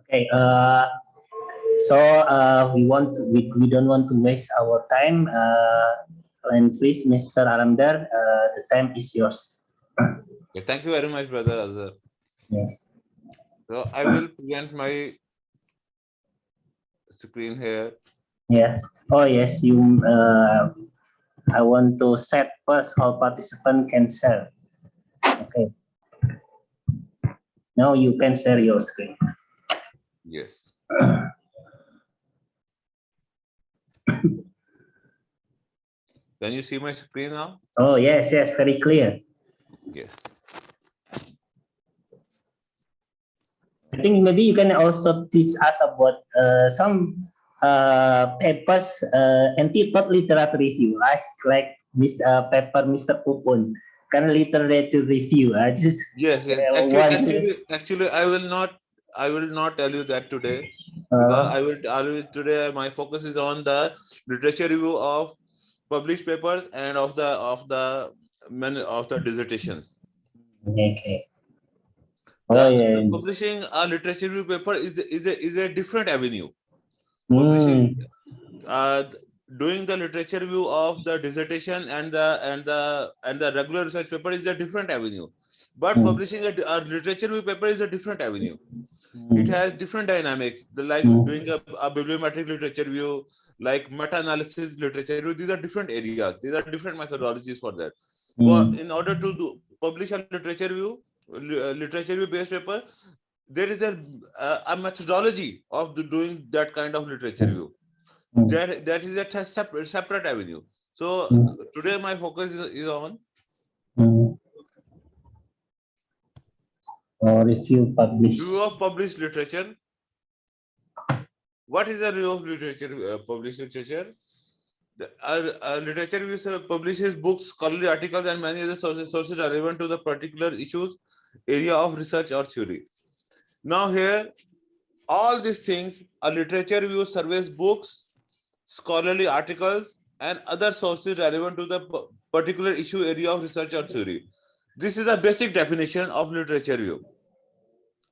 Okay. We don't want to waste our time. And please, Mr. Alemdar, the time is yours. Okay, thank you very much, brother Azhar. Yes. So I will present my screen here. Yes. Oh yes. I want to set first all participants can share. Okay. Now you can share your screen. Yes. Can you see my screen now? Oh yes, yes, very clear. Yes. I think maybe you can also teach us about some papers entitled literature review, like Mr. Pupun, kind of literature review. I just Yes. Actually, I will not tell you that today, because I will today. My focus is on the literature review of published papers and of the dissertations. Okay. Oh The yes. publishing a literature review paper is a different avenue. Mm. Publishing, uh, doing the literature review of the dissertation and the regular research paper is a different avenue. But publishing a literature review paper is a different avenue. It has different dynamics, like doing a bibliometric literature review, like meta-analysis literature review. These are different areas. These are different methodologies for that. In order to publish a literature review based paper, there is a methodology of doing that kind of literature review. That is a separate avenue. So today my focus is on review review of published literature. What is a review of literature, published literature? Our literature review publishes books, scholarly articles, and many other sources relevant to the particular issues, area of research or theory. Now here, all these things, a literature review surveys books, scholarly articles, and other sources relevant to the particular issue, area of research or theory. This is a basic definition of literature review.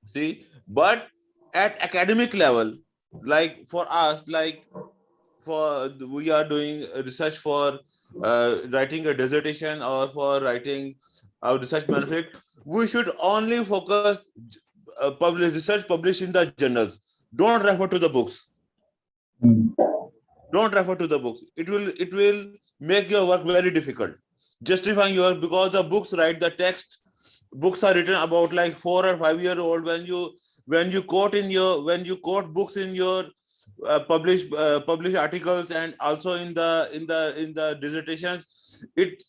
See, but at academic level, like for us, we are doing research for writing a dissertation or for writing a research manuscript, we should only focus research published in the journals. Don't refer to the books. Don't refer to the books. It will make your work very difficult. Justifying your, because the books write the text. Books are written about like 4 or 5 year old. When you quote books in your published articles and also in the dissertations, it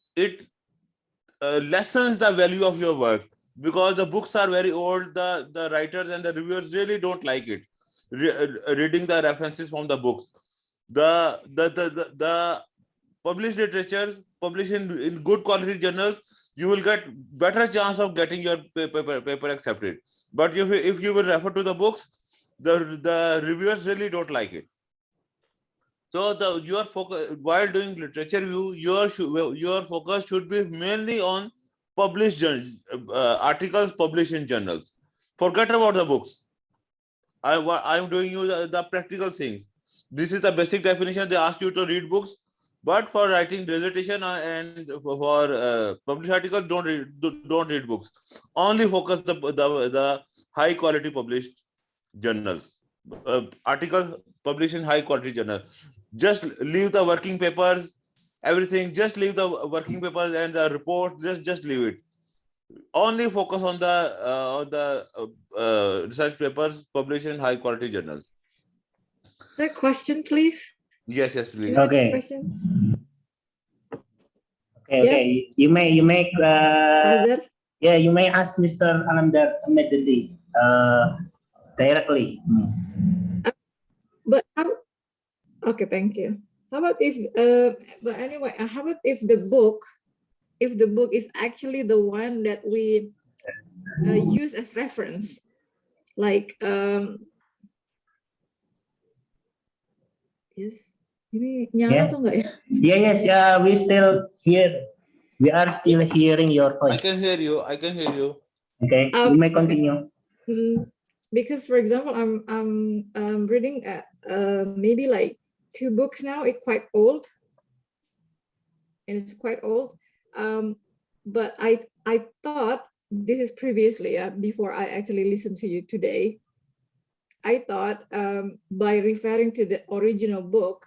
lessens the value of your work, because the books are very old. The writers and the reviewers really don't like it, reading the references from the books. The published literature published in good quality journals, you will get better chance of getting your paper accepted. But if you will refer to the books, the reviewers really don't like it. So your focus while doing literature review, your focus should be mainly on published articles published in journals. Forget about the books. I'm doing you the practical things. This is the basic definition. They ask you to read books, but for writing dissertation and for published articles, don't read books. Only focus the high quality published journals, articles published in high quality journal. Just leave the working papers, everything. Just leave the working papers and the report. Just leave it. Only focus on the research papers published in high quality journals. Sir, question, please. Yes, please. Okay. Okay. You may you may ask Mr. Alemdar immediately, directly. But okay, thank you. How about if but anyway, how about if the book is actually the one that we use as reference, like yes, ini nyala atau enggak ya? Yes, we still hear. We are still hearing your voice. I can hear you. Okay, you may continue. because for example, I'm reading maybe like 2 books now. It's quite old, and it's quite old. But I thought this is previously before I actually listened to you today. I thought by referring to the original book,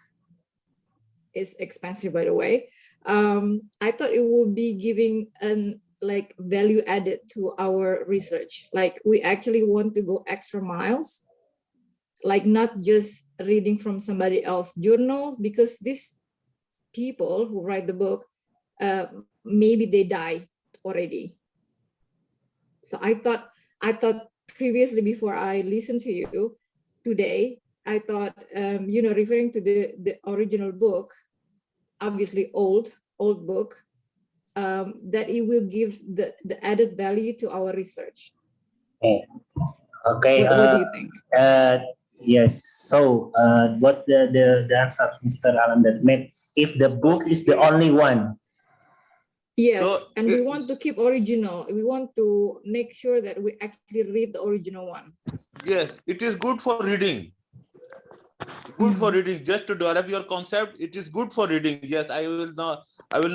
is expensive by the way. I thought it would be giving an like value added to our research. Like we actually want to go extra miles, like not just reading from somebody else's journal, because these people who write the book, maybe they die already. So I thought previously, before I listened to you today, I thought, referring to the original book, obviously old book, that it will give the added value to our research. Okay. Okay. What do you think? Yes. So, what the answer Mr. Alemdar made? If the book is the only one, Yes, So, and we want to keep original. We want to make sure that we actually read the original one. yes, it is good for reading. Good for reading, just to develop your concept. It is good for reading. Yes, I will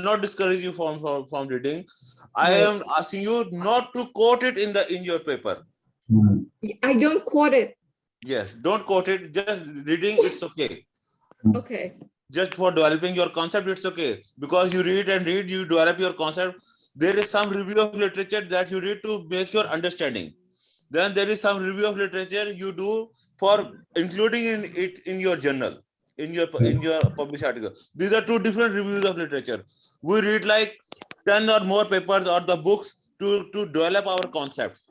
not discourage you from reading. I Right. am asking you not to quote it in your paper. I don't quote it. Yes, don't quote it. Just reading, it's okay. Okay. Just for developing your concept, it's okay. Because you read and read, you develop your concept. There is some review of literature that you read to make your understanding. Then there is some review of literature you do for including it in your journal, in your published article. These are 2 different reviews of literature. We read like 10 or more papers or the books to develop our concepts.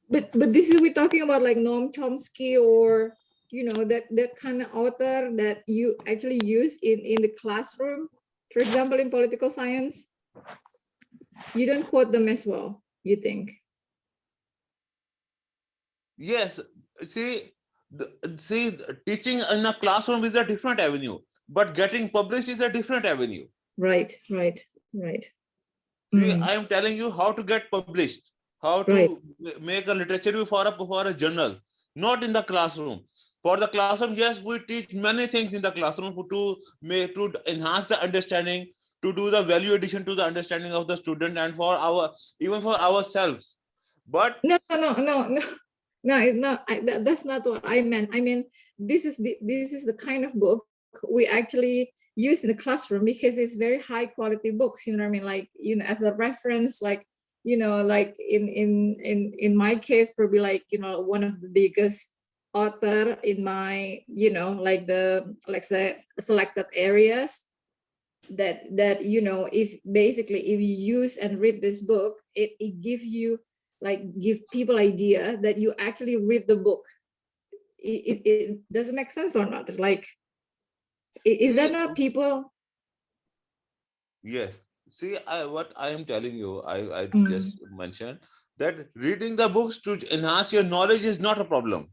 But this is we're talking about like Noam Chomsky, or that kind of author that you actually use in the classroom, for example, in political science. You don't quote them as well, you think? Yes, see, teaching in a classroom is a different avenue, but getting published is a different avenue. Right. See, I am telling you how to get published, how to make a literature review for a journal, not in the classroom. For the classroom, yes, we teach many things in the classroom to enhance the understanding, to do the value addition to the understanding of the student, and even for ourselves. But No, that's not what I meant. I mean, this is the kind of book we actually use in the classroom, because it's very high quality books. You know what I mean? Like, as a reference, like, like in my case, probably like, one of the biggest author in my, like say selected areas, that if you use and read this book, it give you, like, give people idea that you actually read the book. It doesn't make sense or not? Like, is that not people? yes, see, what I am telling you, I just mentioned that reading the books to enhance your knowledge is not a problem.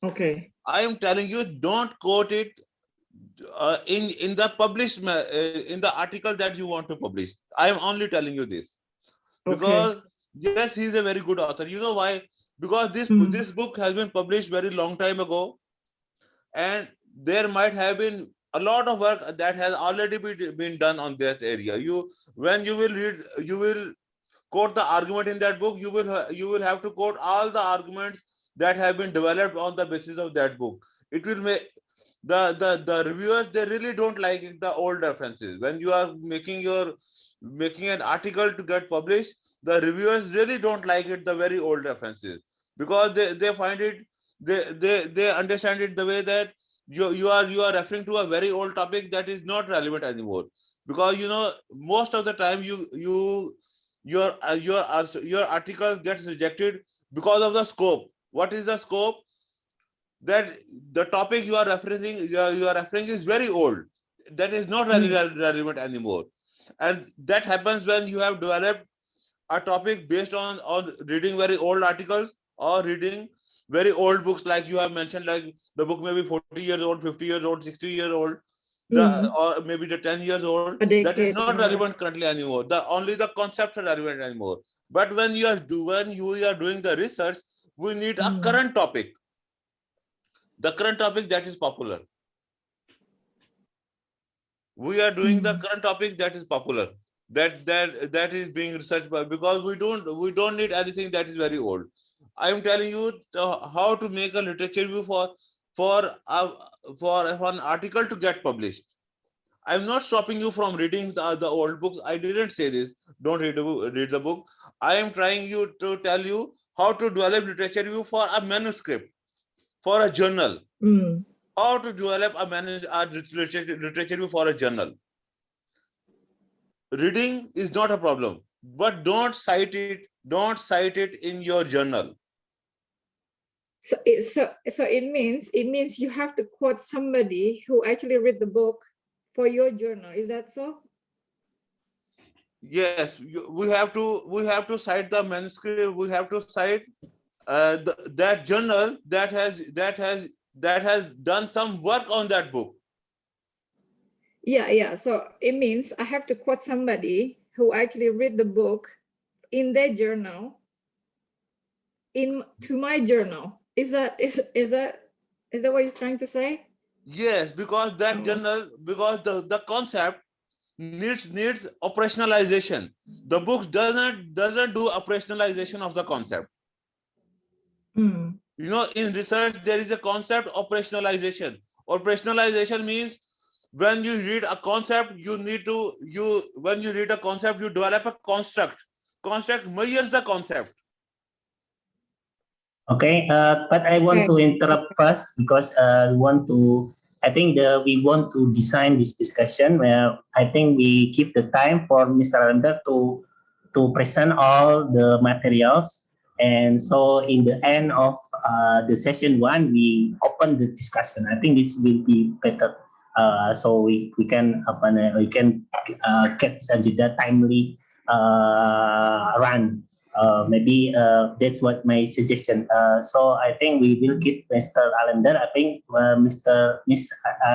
Okay. I am telling you, don't quote it in the published in the article that you want to publish. I am only telling you this because yes, he is a very good author. You know why? Because this book has been published very long time ago, and there might have been a lot of work that has already been done on that area. When you will read, you will quote the argument in that book. You will have to quote all the arguments that have been developed on the basis of that book. It will make the reviewers, they really don't like the old references. When you are making an article to get published, the reviewers really don't like it, the very old references, because they find it, they understand it the way that you are referring to a very old topic that is not relevant anymore. Because most of the time your article gets rejected because of the scope. What is the scope? That the topic you are referring is very old, that is not relevant anymore. And that happens when you have developed a topic based on reading very old articles or reading very old books, like you have mentioned, like the book may be 40 years old, 50 years old, 60 years old, or maybe the 10 years old. That is not relevant currently anymore. Only the concepts are relevant anymore. But when you are doing the research, We need a current topic. The current topic that is popular. We are doing the current topic that is popular. That is being researched by, because we don't need anything that is very old. I am telling you how to make a literature review for an article to get published. I'm not stopping you from reading the old books. I didn't say this. Don't read the book. I am trying you to tell you how to develop literature review for a manuscript, for a journal. How to develop a literature review for a journal. Reading is not a problem, but don't cite it. Don't cite it in your journal. So it means you have to quote somebody who actually read the book for your journal. Is that so? Yes, we have to cite the manuscript. We have to cite that journal that has done some work on that book. Yeah. So it means I have to quote somebody who actually read the book in their journal into my journal. Is that what you're trying to say? Yes, because that journal, because the concept needs operationalization. The book doesn't do operationalization of the concept. You know, in research there is a concept operationalization. Operationalization means when you read a concept, when you read a concept, you develop a construct. Construct measures the concept. Okay, but I want to interrupt first because I think we want to design this discussion where I think we give the time for Mr. Alemdar to present all the materials. And so in the end of the session 1, we open the discussion. I think this will be better. So we can get the timely run. Maybe that's what my suggestion. So I think we will give Mr. Alemdar. I think Miss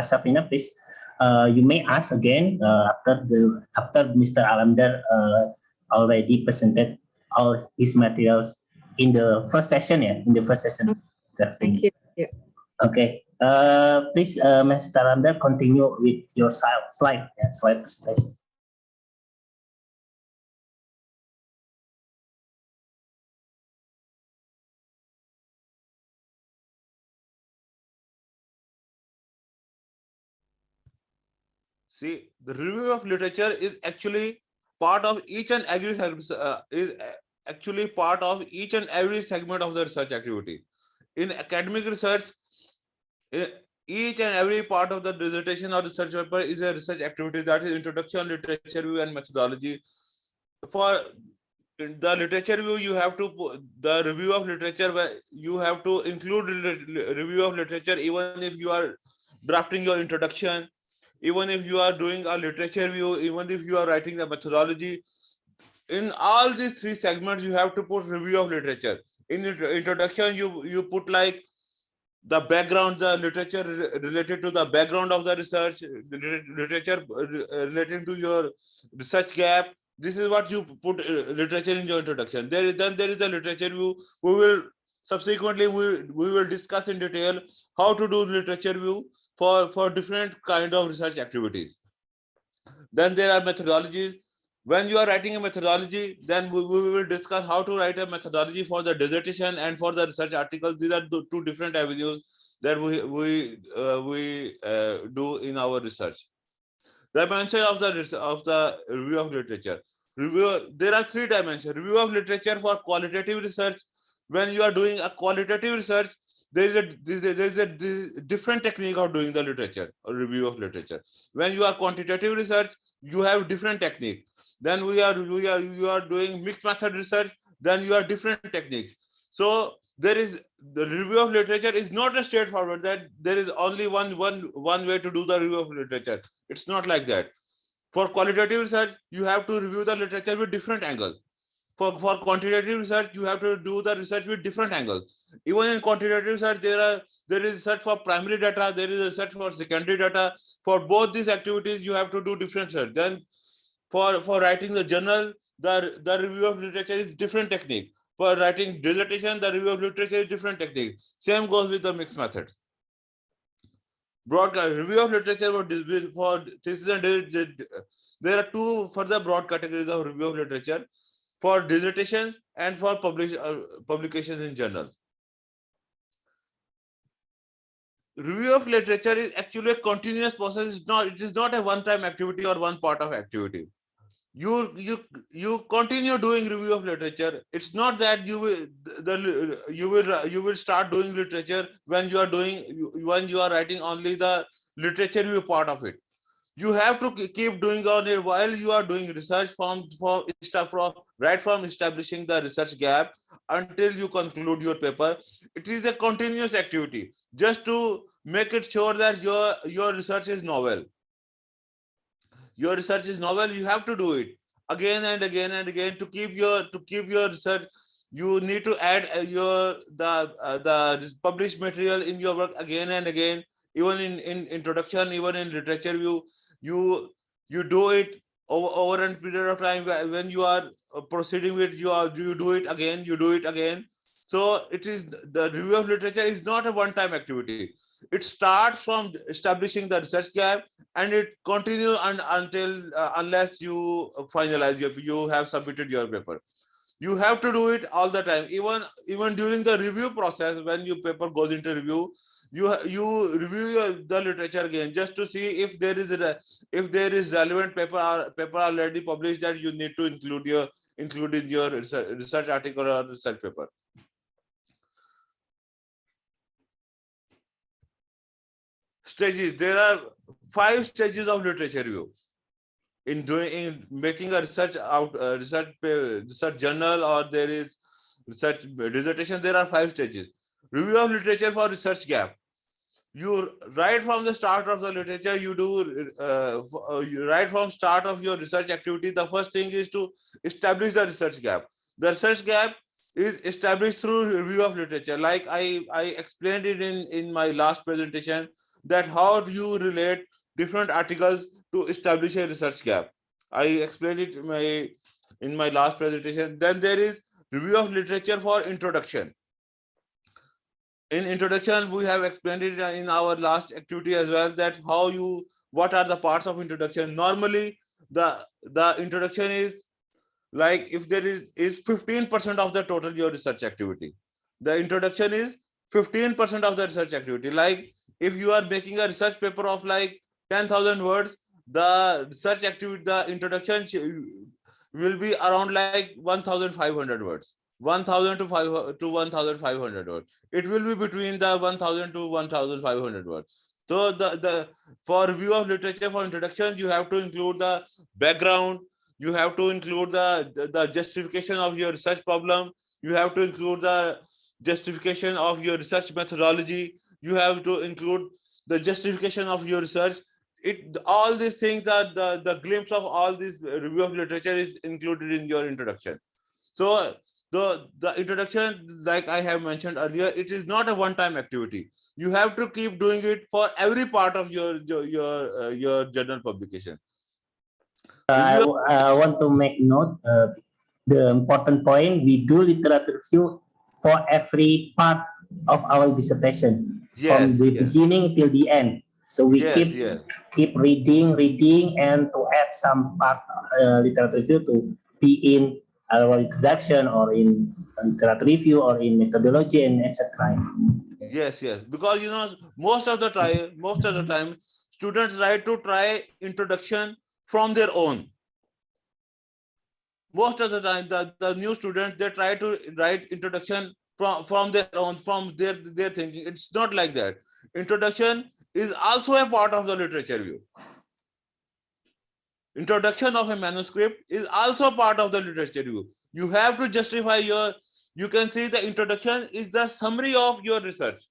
Safina, please. You may ask again after Mr. Alemdar already presented all his materials in the first session. Yeah, in the first session. Thank you. Yeah. Okay. Please, Mr. Alemdar, continue with your slide presentation. See, the review of literature is actually part of each and every segment of the research activity. In academic research, each and every part of the dissertation or research paper is a research activity, that is introduction, literature review, and methodology. For the literature review, you have to the review of literature, where you have to include review of literature even if you are drafting your introduction, even if you are doing a literature review, even if you are writing the methodology. In all these 3 segments, you have to put review of literature. In introduction, you put like the background, the literature related to the background of the research, literature relating to your research gap. This is what you put literature in your introduction. There is the literature review. We will subsequently we will discuss in detail how to do literature review for different kind of research activities. Then there are methodologies. When you are writing a methodology, then we will discuss how to write a methodology for the dissertation and for the research article. These are 2 different avenues that we do in our research. Dimension of the review of literature. There are 3 dimensions. Review of literature for qualitative research. When you are doing a qualitative research, there is a different technique of doing the literature or review of literature. When you are quantitative research, you have different technique. Then you are doing mixed method research, then you are different techniques. So there is the review of literature is not a straightforward that there is only one way to do the review of literature. It's not like that. For qualitative research, you have to review the literature with different angles. For quantitative research, you have to do the research with different angles. Even in quantitative research, there is research for primary data, there is research for secondary data. For both these activities, you have to do different research. Then for writing the journal, the review of literature is different technique. For writing dissertation, the review of literature is different technique. Same goes with the mixed methods. Broad review of literature for thesis and there are two further broad categories of review of literature for dissertations and for publications in journals. Review of literature is actually a continuous process. It is not a one-time activity or one part of activity. You continue doing review of literature. It's not that you will start doing literature when you are writing only the literature review part of it. You have to keep doing on it while you are doing research right from establishing the research gap until you conclude your paper. It is a continuous activity just to make it sure that your research is novel. Your research is novel. You have to do it again and again and again to keep your research. You need to add the published material in your work again and again. Even in introduction, even in literature review, you do it over a period of time. When you are proceeding with you do it again. So it is the review of literature is not a one-time activity. It starts from establishing the research gap and it continues until unless you finalize you have submitted your paper. You have to do it all the time. Even during the review process, when your paper goes into review, you review the literature again just to see if there is relevant paper already published that you need to include in your research article or research paper. Stages. There are 5 stages of literature review. In making a research journal, or there is research dissertation, there are 5 stages. Review of literature for research gap. You right from the start of the literature, you right from start of your research activity. The first thing is to establish the research gap. The research gap is established through review of literature. Like I explained it in my last presentation, that how do you relate different articles to establish a research gap. I explained it in my last presentation. Then there is review of literature for introduction. In introduction, we have explained it in our last activity as well, that what are the parts of introduction. Normally, the introduction is like, if there is 15% of the total your research activity. The introduction is 15% of the research activity. Like if you are making a research paper of like 10,000 words, the research activity, the introduction will be around like 1,500 words. 1,000 to 1,500 words. It will be between the 1,000 to 1,500 words. So for review of literature for introduction, you have to include the background. You have to include the justification of your research problem. You have to include the justification of your research methodology. You have to include the justification of your research. All these things are the glimpse of all this review of literature is included in your introduction. So the introduction, like I have mentioned earlier, it is not a one-time activity. You have to keep doing it for every part of your journal publication. I want to make note the important point. We do literature review for every part of our dissertation, from the beginning till the end. So we keep reading, and to add some part literature review to be in our introduction, or in literature review, or in methodology, and etc. Yes, because most of the time students try introduction from their own. Most of the time the new students, they try to write introduction from their own, from their thinking. It's not like that. Introduction is also a part of the literature review. Introduction of a manuscript is also part of the literature review. You have to justify you can see the introduction is the summary of your research,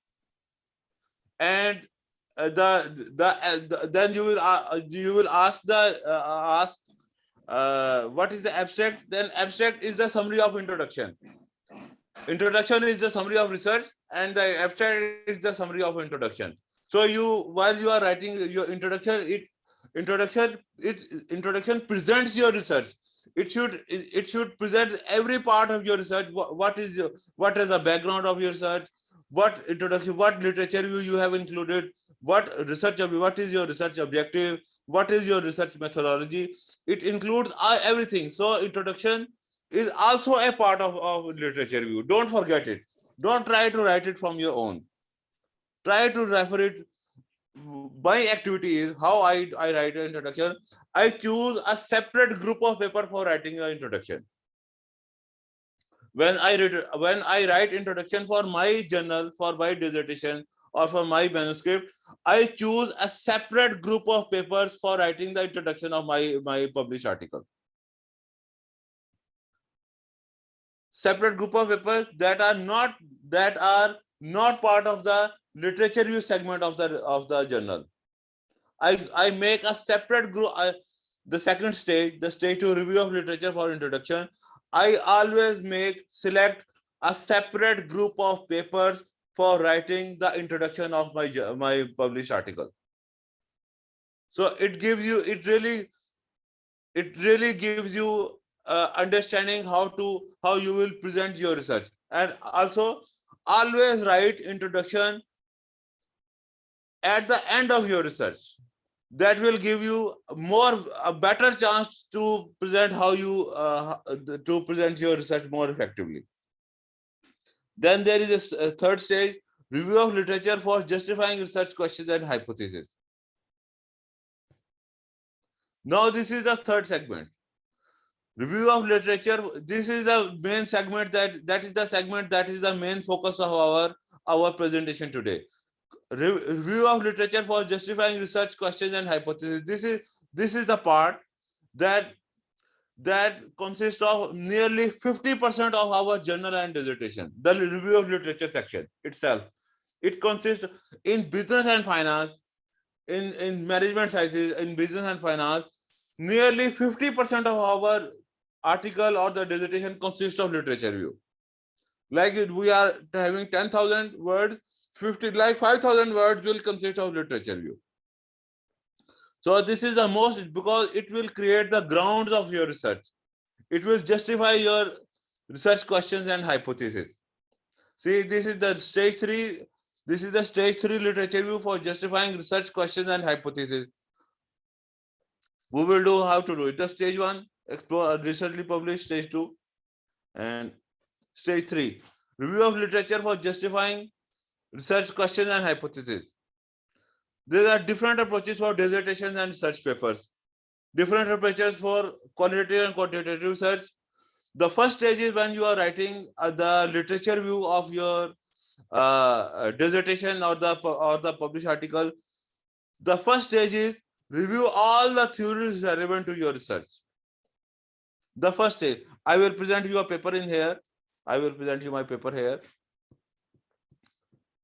and then you will ask what is the abstract. Then abstract is the summary of introduction. Introduction is the summary of research, and the abstract is the summary of introduction. So while you are writing your introduction, introduction presents your research. It should present every part of your research. What is the background of your research? What introduction, what literature you have included, what is your research objective, what is your research methodology. It includes everything. So introduction is also a part of literature review. Don't forget it. Don't try to write it from your own. Try to refer it. My activity is how I write an introduction. I choose a separate group of paper for writing an introduction. When I write introduction for my journal, for my dissertation, or for my manuscript, I choose a separate group of papers for writing the introduction of my published article. Separate group of papers that are not part of the literature review segment of the journal. I make a separate group. The second stage, the stage 2 review of literature for introduction, I always select a separate group of papers for writing the introduction of my published article. So it really gives you understanding how you will present your research. And also always write introduction at the end of your research. That will give you a better chance to present to present your research more effectively. Then there is a third stage, review of literature for justifying research questions and hypotheses. Now this is the third segment. Review of literature. This is the main segment that is the main focus of our presentation today. Review of literature for justifying research questions and hypotheses. This is the part that consists of nearly 50% of our journal and dissertation. The review of literature section itself. It consists in business and finance, in management sciences, in business and finance. Nearly 50% of our article or the dissertation consists of literature review. Like we are having 10,000 words, 5,000 words will consist of literature review. So this is the most, because it will create the grounds of your research. It will justify your research questions and hypotheses. See, this is the stage 3. This is the stage 3 literature review for justifying research questions and hypotheses. We will do how to do it. The stage 1, explore recently published, stage 2, and stage 3, review of literature for justifying research questions and hypotheses. There are different approaches for dissertations and research papers. Different approaches for qualitative and quantitative research. The first stage is when you are writing the literature review of your dissertation or the published article. The first stage is review all the theories relevant to your research. The first stage, I will present you a paper in here. I will present you my paper here.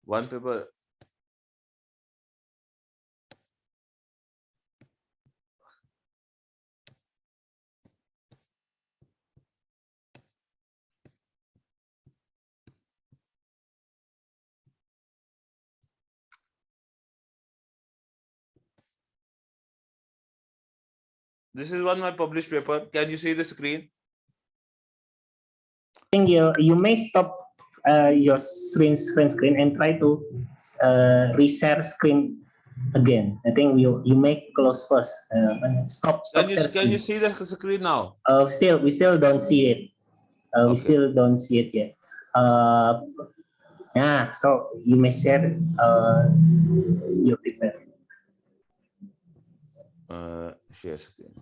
One paper. This is one my published paper. Can you see the screen? I think you may stop your screen and try to reshare screen again. I think you may close first. Stop Can share you see the screen now? We still don't see it. We Okay. still don't see it yet. Yeah, so you may share your paper. Share screen.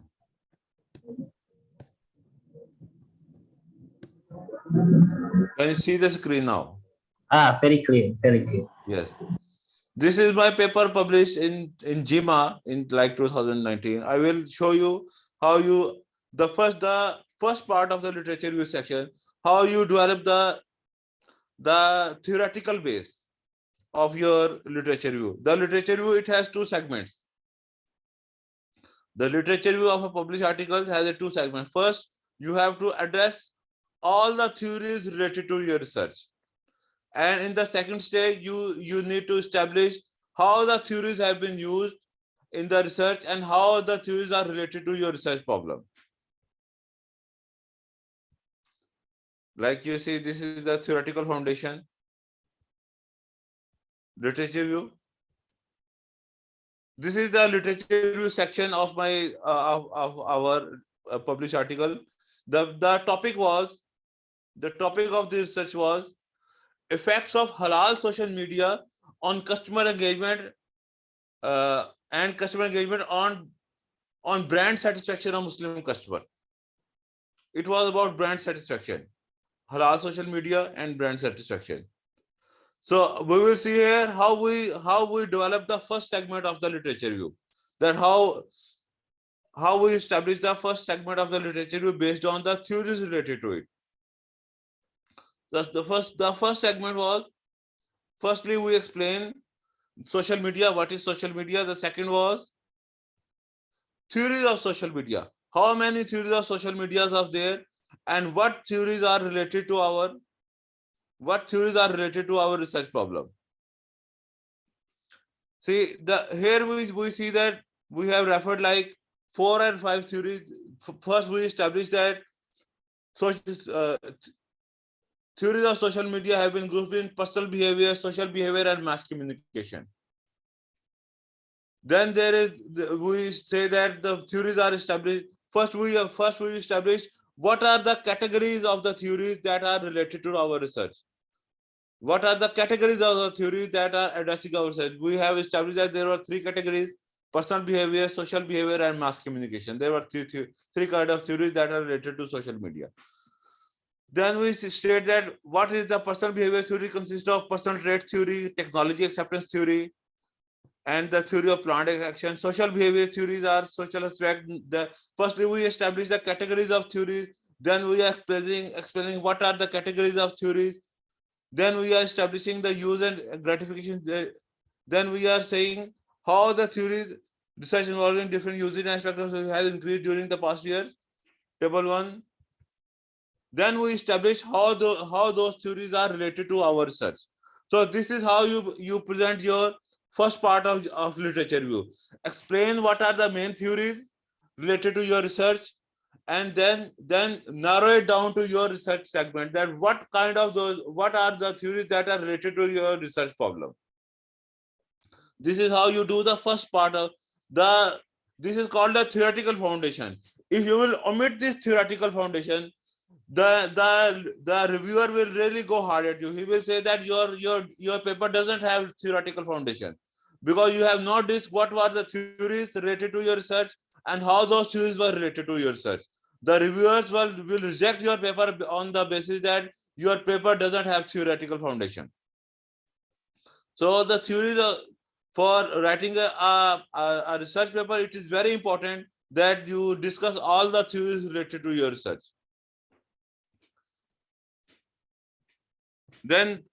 Can you see the screen now? Very clear, very clear. Yes. This is my paper published in JIMA in like 2019. I will show you how you, the first part of the literature review section, how you develop the theoretical base of your literature review. The literature review, it has 2 segments. The literature review of a published article has 2 segments. First, you have to address all the theories related to your research. And in the second stage, you need to establish how the theories have been used in the research and how the theories are related to your research problem. Like you see, this is the theoretical foundation, literature view. This is the literature review section of my of our published article. The topic was, the topic of the research was effects of halal social media on customer engagement and customer engagement on brand satisfaction of Muslim customer. It was about brand satisfaction, halal social media and brand satisfaction. So we will see here how we develop the first segment of the literature review. That how we establish the first segment of the literature review based on the theories related to it. Thus the first segment was, firstly we explain social media, what is social media. The second was theories of social media. How many theories of social media are there and what theories are related to our research problem. See, here we see that we have referred like 4 and 5 theories. First, we established that theories of social media have been grouped in personal behavior, social behavior, and mass communication. Then we say that the theories are established. First, we establish what are the categories of the theories that are related to our research. What are the categories of the theories that are addressing our research? We have established that there were 3 categories: personal behavior, social behavior, and mass communication. There were three kinds of theories that are related to social media. Then we state that what is the personal behavior theory consists of personal trait theory, technology acceptance theory, and the theory of planned action. Social behavior theories are social aspect. Firstly, we establish the categories of theories. Then we are explaining what are the categories of theories. Then we are establishing the use and gratification. Then we are saying how the theories research involving different using aspects has increased during the past year. Table 1. Then we establish how those theories are related to our research. So this is how you present your first part of literature review. Explain what are the main theories related to your research, and then narrow it down to your research segment, that what are the theories that are related to your research problem. This is how you do the first part of this is called the theoretical foundation. If you will omit this theoretical foundation, the reviewer will really go hard at you. He will say that your paper doesn't have theoretical foundation, because you have not discussed what were the theories related to your research and how those theories were related to your research. The reviewers will reject your paper on the basis that your paper doesn't have theoretical foundation. So the theories for writing a research paper, it is very important that you discuss all the theories related to your research. Then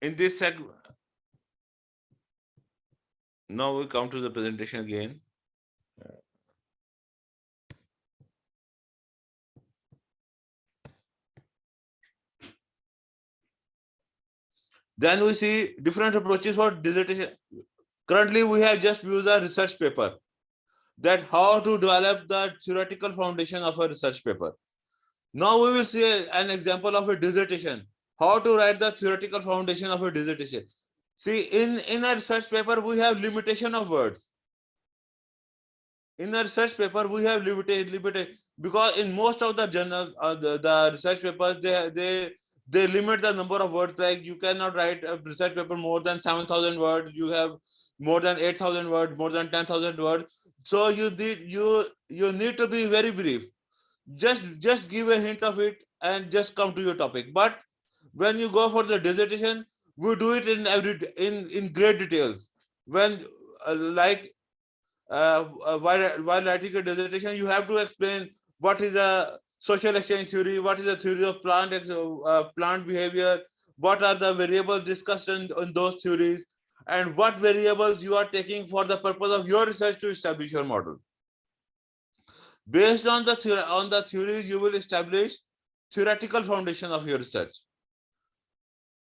in this segment, now we come to the presentation again. Then we see different approaches for dissertation. Currently, we have just used a research paper, that how to develop the theoretical foundation of a research paper. Now we will see an example of a dissertation, how to write the theoretical foundation of a dissertation. See, in a research paper, we have limitation of words. In a research paper, we have limited, because in most of the journals, the research papers, they limit the number of words. Like you cannot write a research paper more than 7,000 words. You have more than 8,000 words, more than 10,000 words. So you need to be very brief. Just give a hint of it and just come to your topic. But when you go for the dissertation, we do it in great details. When while writing a dissertation, you have to explain what is a social exchange theory, what is the theory of plant behavior, what are the variables discussed in those theories, and what variables you are taking for the purpose of your research to establish your model. Based on the theories, you will establish theoretical foundation of your research.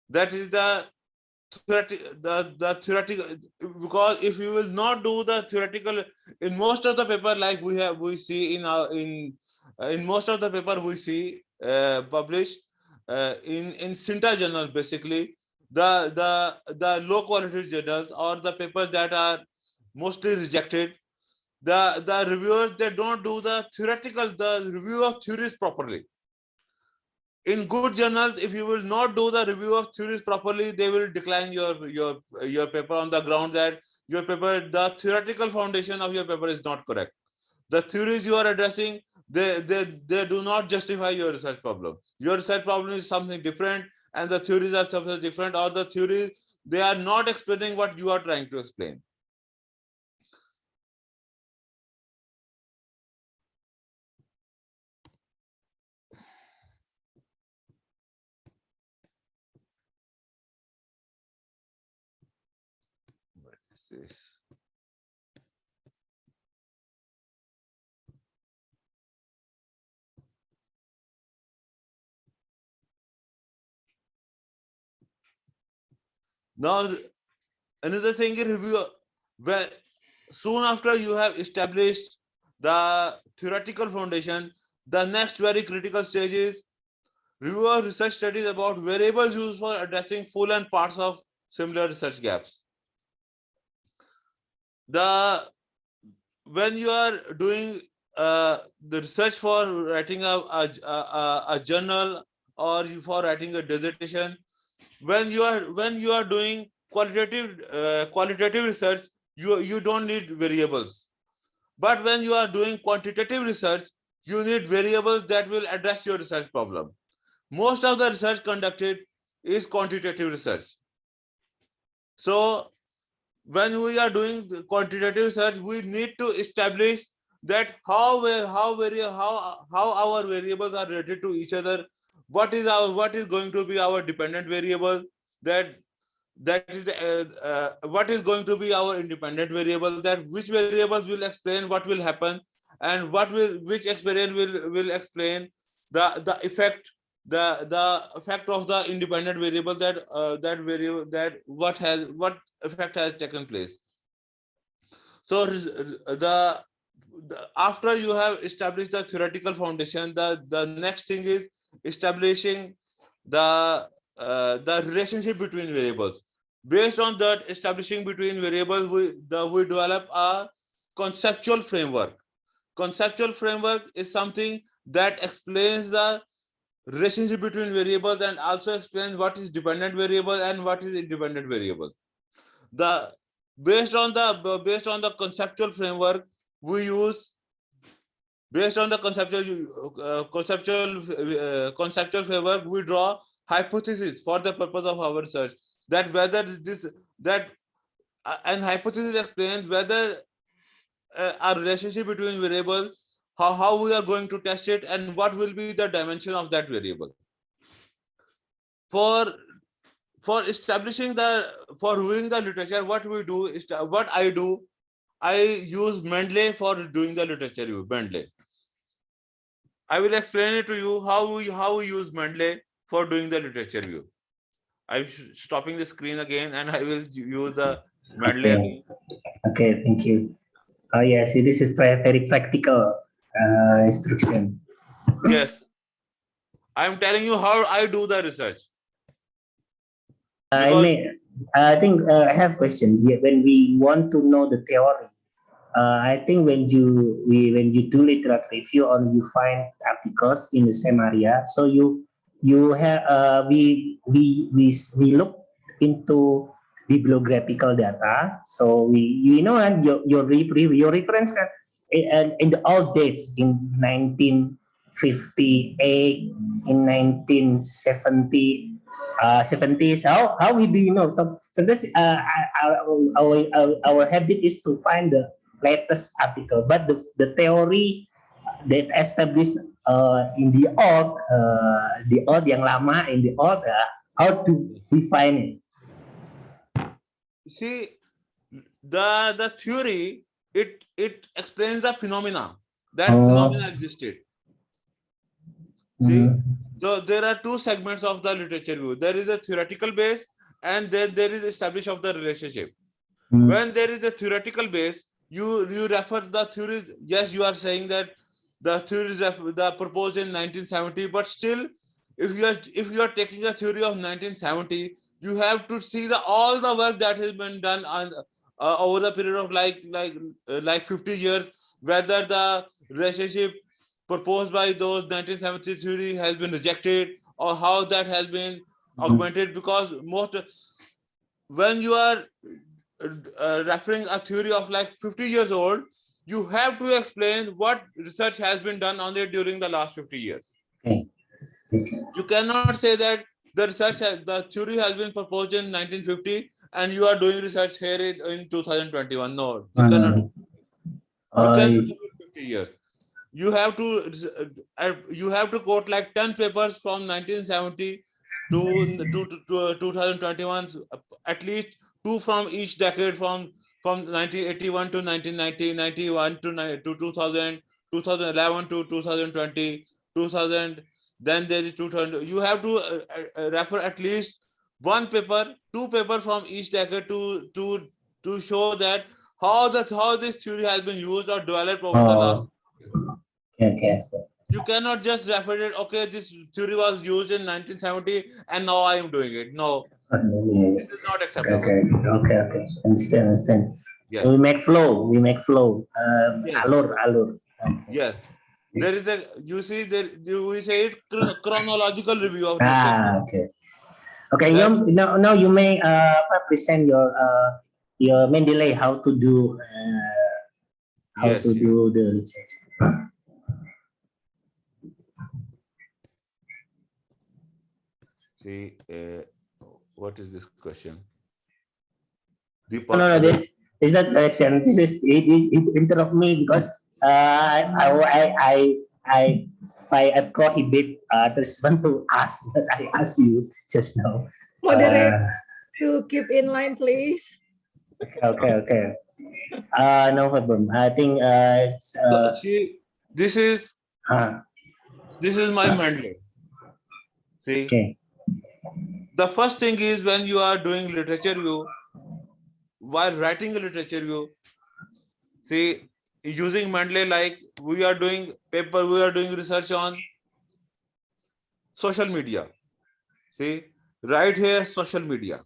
That is the theoretical, because if you will not do the theoretical in most of the paper, like we see in most of the paper we see published in Sinta journal, basically the low quality journals or the papers that are mostly rejected, the reviewers, they don't do the review of theories properly. In good journals, if you will not do the review of theories properly, they will decline your paper on the ground that your paper, the theoretical foundation of your paper is not correct. The theories you are addressing, they do not justify your research problem. Your research problem is something different, and the theories are something different, or the theories, they are not explaining what you are trying to explain. This. Now, another thing is review. Where soon after you have established the theoretical foundation, the next very critical stage is review of research studies about variables used for addressing full and parts of similar research gaps. When you are doing the research for writing a journal or for writing a dissertation, when you are doing qualitative research, you don't need variables. But when you are doing quantitative research, you need variables that will address your research problem. Most of the research conducted is quantitative research. So when we are doing quantitative research, we need to establish that how our variables are related to each other. What is going to be our dependent variable? That is what is going to be our independent variable? That which variables will explain what will happen, and which experience will explain the effect of the independent variable, that what effect has taken place. So after you have established the theoretical foundation, the next thing is establishing the relationship between variables. Based on that establishing between variables, we develop a conceptual framework. Conceptual framework is something that explains the relationship between variables and also explains what is dependent variable and what is independent variable. Based on the conceptual framework, we use based on the conceptual framework, we draw hypotheses for the purpose of our research. That whether and hypothesis explains whether a relationship between variables, how we are going to test it, and what will be the dimension of that variable. For reviewing the literature, I use Mendeley for doing the literature review. Mendeley. I will explain it to you how we use Mendeley for doing the literature review. I'm stopping the screen again, and I will use the Mendeley again. Okay, thank you. Oh yes, this is very practical instruction. Yes, I'm telling you how I do the research. I think I have a question. When we want to know the theory, I think when you do literature review or you find articles in the same area, so you have we look into bibliographical data. So we know and your reference kan in the old dates in 1958, in 1970. 70s. How we do sometimes our habit is to find the latest article, but the theory that established in the old yang lama, in the old, how to define it? See, the theory, it explains the phenomena. That phenomena existed. See, so there are two segments of the literature review. There is a theoretical base and then there is establish of the relationship. Mm. When there is a theoretical base, you refer the theories. Yes, you are saying that the theories the proposed in 1970, but still, if you are taking a theory of 1970, you have to see all the work that has been done on over the period of like 50 years, whether the relationship proposed by those 1970 theory has been rejected or how that has been augmented, because most when you are referring a theory of like 50 years old, you have to explain what research has been done on it during the last 50 years. Okay. Okay. You cannot say that the theory has been proposed in 1950 and you are doing research here in 2021. No, you cannot. You can do it 50 years. You have to quote like 10 papers from 1970 to 2021, at least 2 from each decade, from 1981 to 1990, 91 to 2000, 2011 to 2020, 2000. Then there is 2000. You have to refer at least 1 paper, 2 papers from each decade to show that how this theory has been used or developed over the last. Okay. You cannot just refer it, okay, this theory was used in 1970 and now I am doing it. No, it is not acceptable. Okay. Understand. Yes. So we make flow. Yes. Alur. Okay. Yes. There is you see, we say it chronological review of literature. Okay. Okay, now you may present your Mendeley how to do Yes. the research. See, what is this question? No, this is not question. This is it interrupt me because I prohibit others want to ask, but I ask you just now. Moderate to keep in line, please. Okay. No problem. I think it's, see, this is my Mendeley. See, okay. the first thing is when you are doing literature review, while writing a literature review, see, using Mendeley, like we are doing research on social media. See, right here, social media.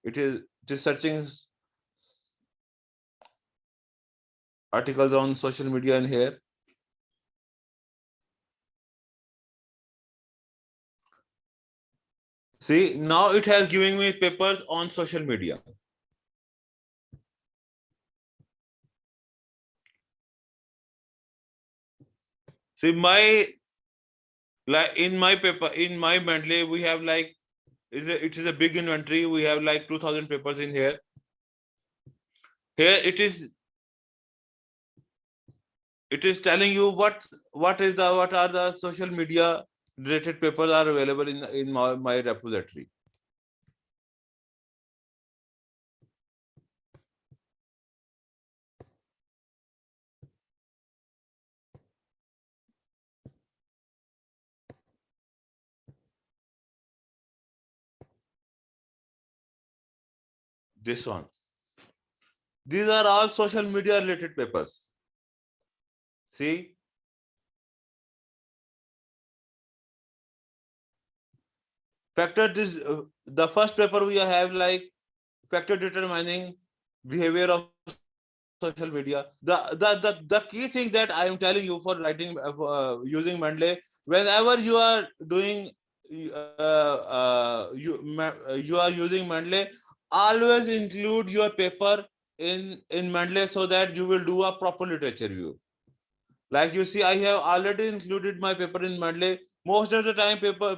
It is searching articles on social media in here. See, now it has given me papers on social media. See, in my paper, in my Mendeley, we have like, it is a big inventory. We have like 2000 papers in here. Here it is telling you what are the social media related papers are available in my repository. This one. These are all social media related papers. See, the first paper we have like factor determining behavior of social media. The key thing that I am telling you for writing using Mendeley, whenever you are doing you are using Mendeley, always include your paper in Mendeley so that you will do a proper literature review. Like you see, I have already included my paper in Mendeley. Most of the time, people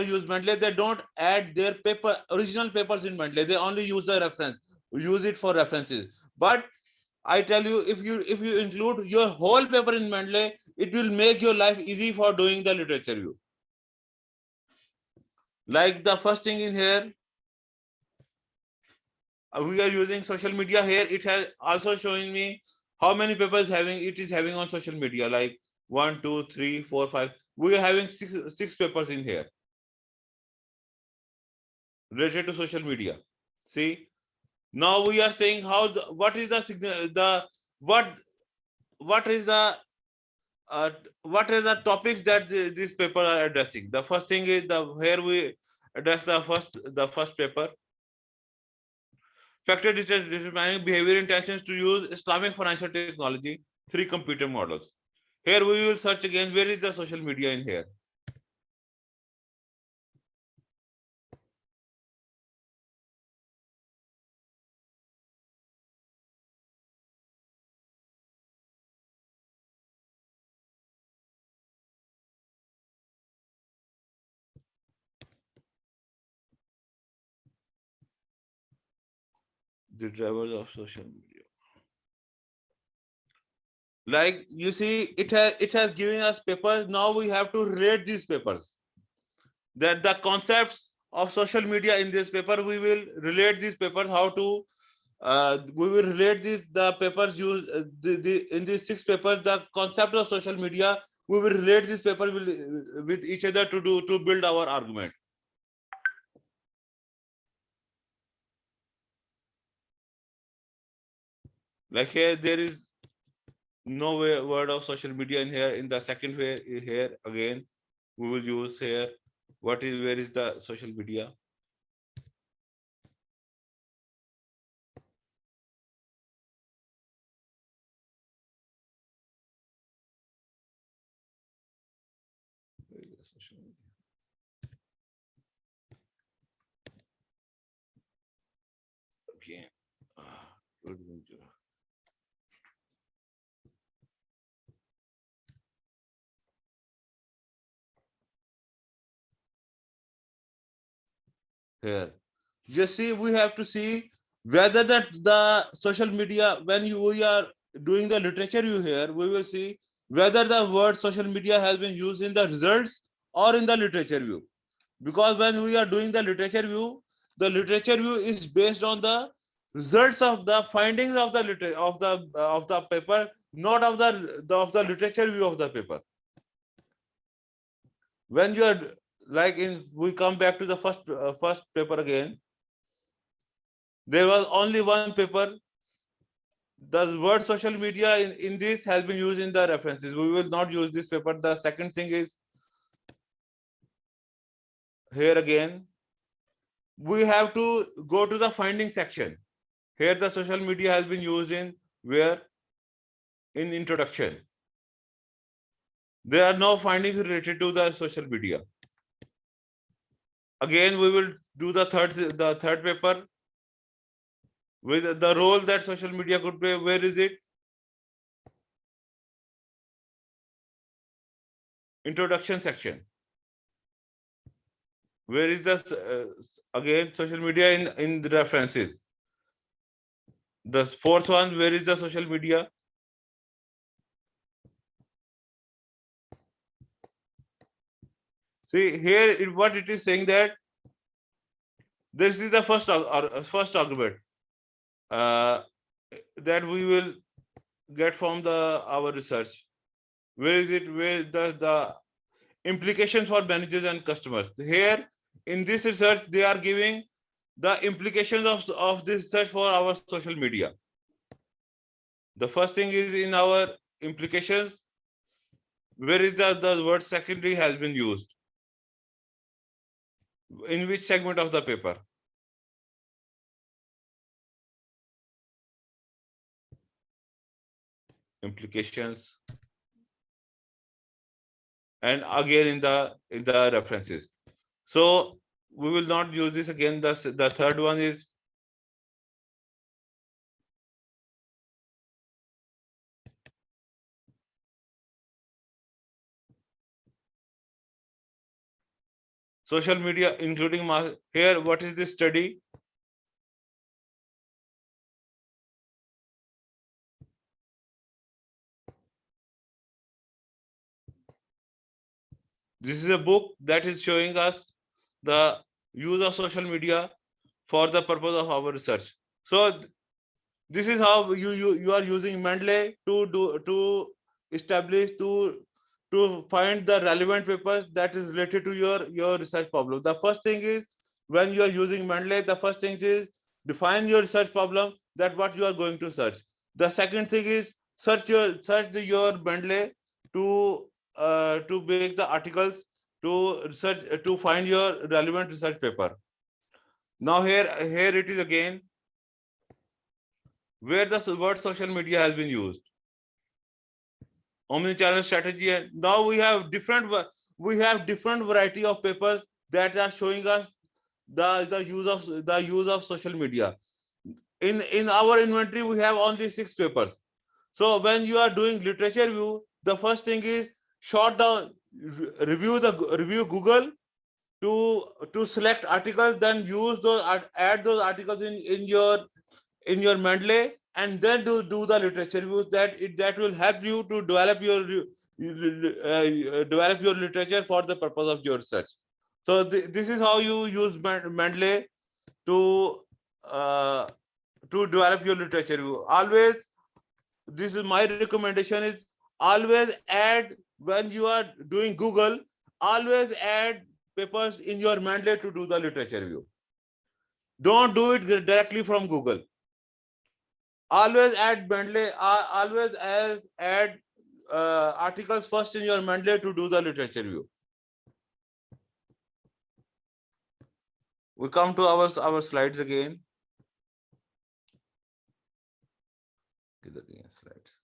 use Mendeley. They don't add their original papers in Mendeley. They only use the reference, use it for references. But I tell you, if you include your whole paper in Mendeley, it will make your life easy for doing the literature review. Like the first thing in here, we are using social media here. It has also showing me how many papers it is having on social media, like 1, 2, 3, 4, 5. We are having six papers in here related to social media. See, now we are saying what is what is the what are the topics that these paper are addressing. The first thing is here we address the first paper, factor determining behavior intentions to use Islamic financial technology, 3 computer models. Here we will search again where is the social media in here. The drivers of social media. Like you see, it has given us papers. Now we have to relate these papers. That the concepts of social media in this paper, we will relate these papers. How to we will relate the papers used in these 6 papers. The concept of social media, we will relate this paper with each other to build our argument. Like here, there is no word of social media in here. In the second way here again, we will use here where is the social media. Where is the social media? Again. Here, just see, we have to see whether the social media, when we are doing the literature view here, we will see whether the word social media has been used in the results or in the literature view. Because when we are doing the literature view is based on the results of the findings of the paper, not of the literature view of the paper. When you are we come back to the first paper again. There was only one paper. The word social media in this has been used in the references. We will not use this paper. The second thing is here again. We have to go to the finding section. Here the social media has been used in where? In introduction. There are no findings related to the social media. Again, we will do the third paper with the role that social media could play. Where is it? Introduction section. Where is the again social media in the references? The fourth one, where is the social media? See here, what it is saying that this is the first argument that we will get from our research. Where is it? Where the implications for managers and customers? Here in this research, they are giving the implications of this research for our social media. The first thing is in our implications. Where is the word secondary has been used? In which segment of the paper? Implications. And again in the references. So we will not use this again. The third one is social media, including here. What is this study? This is a book that is showing us the use of social media for the purpose of our research. So this is how you are using Mendeley to establish to find the relevant papers that is related to your research problem. The first thing is, when you are using Mendeley, the first thing is define your research problem, that what you are going to search. The second thing is search your Mendeley to make the articles, to research, to find your relevant research paper. Now here it is again, where the word social media has been used. Omni-channel strategy. And now we have different variety of papers that are showing us the use of social media. In our inventory, we have only 6 papers. So when you are doing literature view, the first thing is short down, review Google to select articles, then use those, add those articles in your Mendeley, and then do the literature reviews. That will help you to develop your literature for the purpose of your research. So this is how you use Mendeley to develop your literature review. Always, this is my recommendation, is always add, when you are doing Google, always add papers in your Mendeley to do the literature review. Don't do it directly from Google. Always add Mendeley, always add articles first in your Mendeley to do the literature review. We come to our slides again. Slides.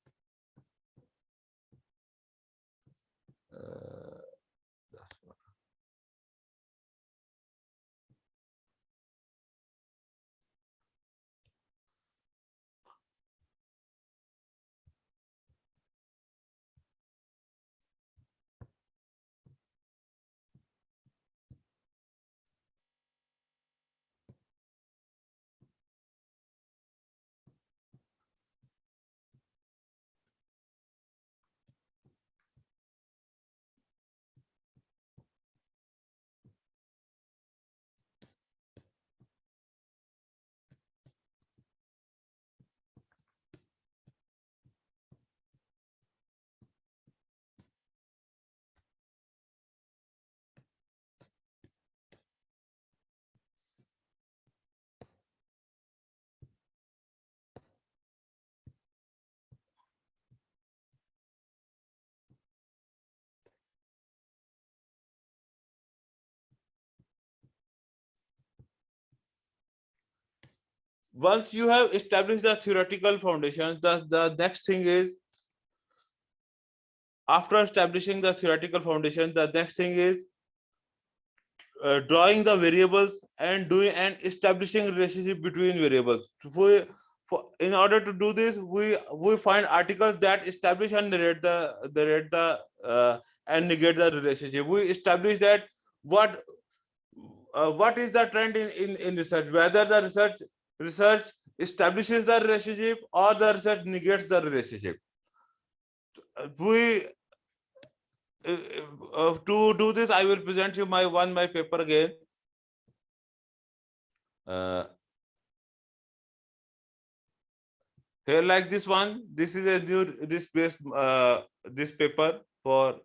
Once you have established the theoretical foundations, the next thing is, after establishing the theoretical foundation, the next thing is drawing the variables and establishing relationship between variables. In order to do this, we find articles that establish and narrate and negate the relationship. We establish that what is the trend in research, whether the research establishes the relationship or the research negates the relationship. To do this, I will present you my paper again. Here, like this one, this is a new risk-based this paper for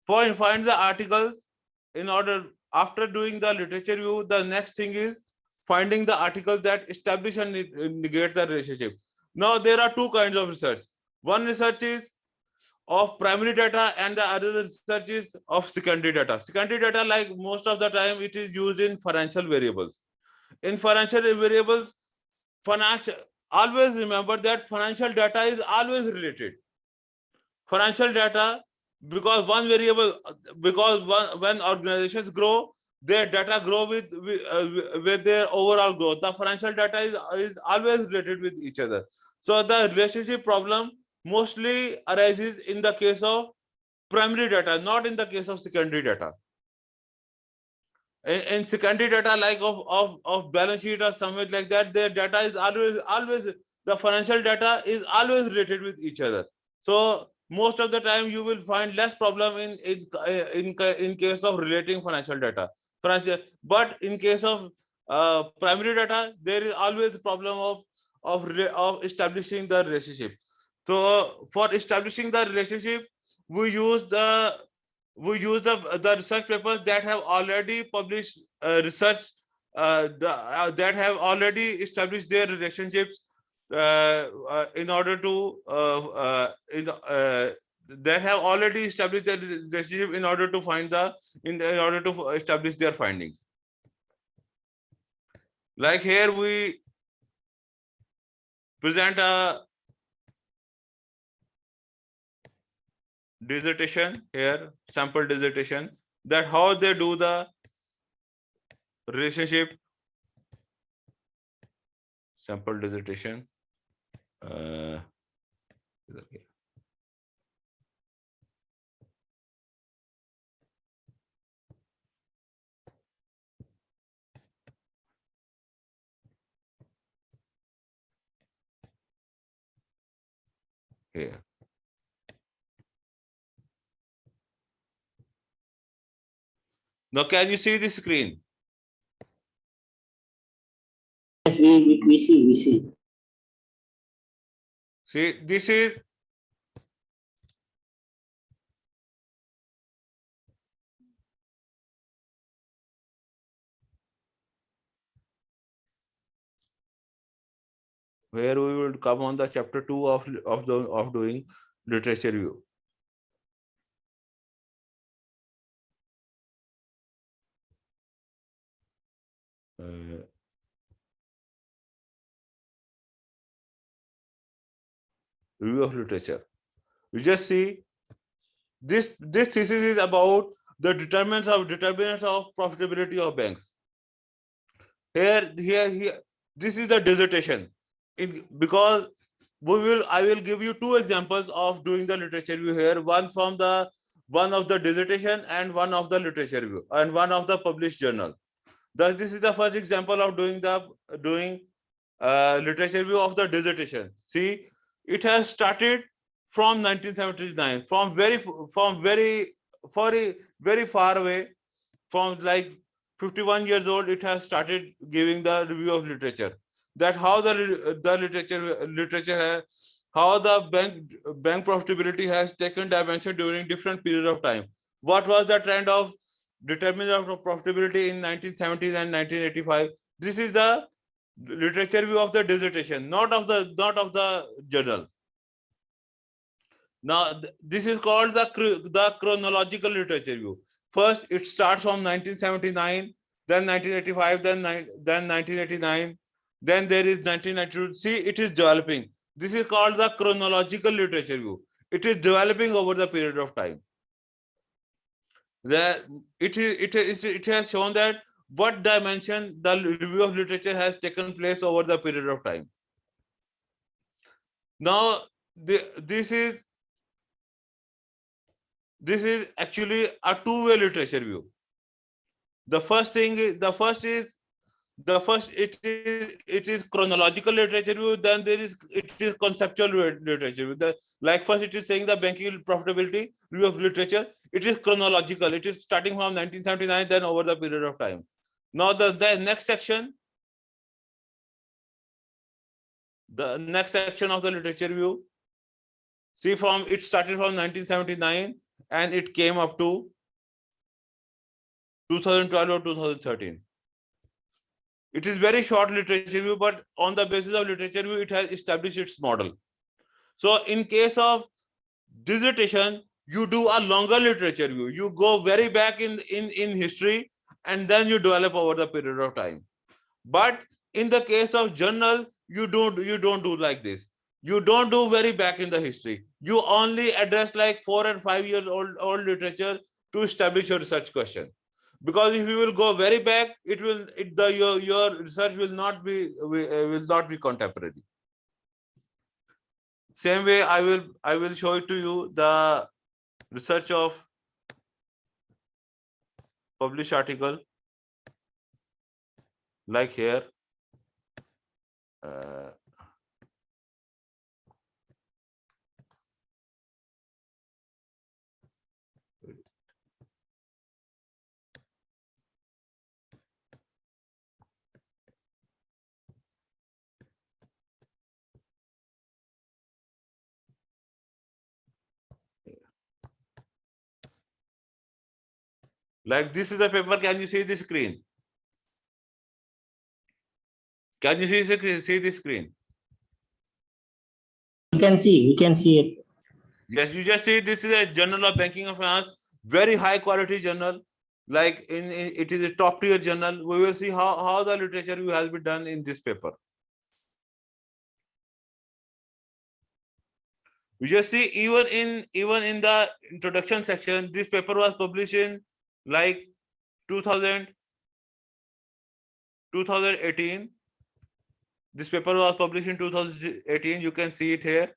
find the articles. In order, after doing the literature review, the next thing is finding the articles that establish and negate the relationship. Now there are two kinds of research. One research is of primary data, and the other research is of secondary data. Secondary data, like most of the time, it is used in financial variables. In financial variables, always remember that financial data is always related. Financial data, because when organizations grow, their data grow with their overall growth. The financial data is always related with each other. So the relationship problem mostly arises in the case of primary data, not in the case of secondary data. In secondary data, like of balance sheet or something like that, their data is always the financial data is always related with each other. So most of the time you will find less problem in case of relating financial data. But in case of primary data, there is always the problem of establishing the relationship. So for establishing the relationship, we use the research papers that have already published research that have already established their relationships in order to that have already established their relationship in order to find in order to establish their findings. Like here we present a dissertation here, sample dissertation, that how they do the relationship. Sample dissertation. Here. Now, can you see the screen? Yes, we see, we see. See, this is where we will come on the chapter 2 of doing literature review. Review of literature. You just see this thesis is about the determinants of profitability of banks. Here, this is the dissertation. Because I will give you two examples of doing the literature review here. One of the dissertation and one of the literature review and one of the published journal. Thus, this is the first example of doing literature review of the dissertation. See, it has started from 1979, from very far away, from like 51 years old. It has started giving the review of literature. That how the literature has, how the bank profitability has taken dimension during different period of time. What was the trend of determinant of profitability in 1970s and 1985? This is the literature review of the dissertation, not of the journal. Now this is called the chronological literature review. First, it starts from 1979, then 1985, then 1989, then there is 1992. See, it is developing. This is called the chronological literature review. It is developing over the period of time. It has shown that what dimension the review of literature has taken place over the period of time. Now, this is actually a two-way literature review. It is chronological literature review. Then it is conceptual literature review. Like first it is saying the banking profitability review of literature. It is chronological. It is starting from 1979, then over the period of time. Now the next section of the literature review. See, it started from 1979 and it came up to 2012 or 2013. It is very short literature review, but on the basis of literature review, it has established its model. So in case of dissertation, you do a longer literature review. You go very back in history and then you develop over the period of time. But in the case of journal, you don't do like this. You don't do very back in the history. You only address like 4 and 5 years old literature to establish your research question. Because if you will go very back, your research will not be contemporary. Same way, I will show it to you the research of published article, like here. Like this is the paper. Can you see the screen? Can you see the screen? We can see it. Yes, you just see this is a journal of banking and finance, very high quality journal. Like it is a top tier journal. We will see how the literature review has been done in this paper. You just see even in the introduction section, this paper was published in like 2018. This paper was published in 2018. You can see it here.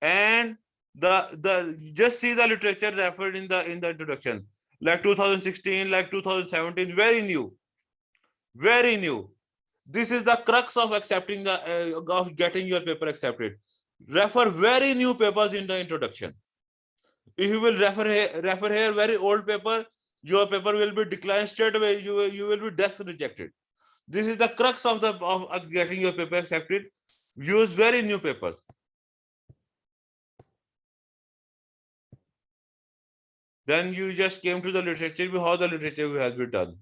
And the just see the literature referred in the introduction, like 2016, like 2017, very new. This is the crux of accepting the of getting your paper accepted. Refer very new papers in the introduction. If you will refer here very old paper, your paper will be declined straight away. You will be death rejected. This is the crux of getting your paper accepted. Use very new papers. Then you just came to the literature review, how the literature review has been done.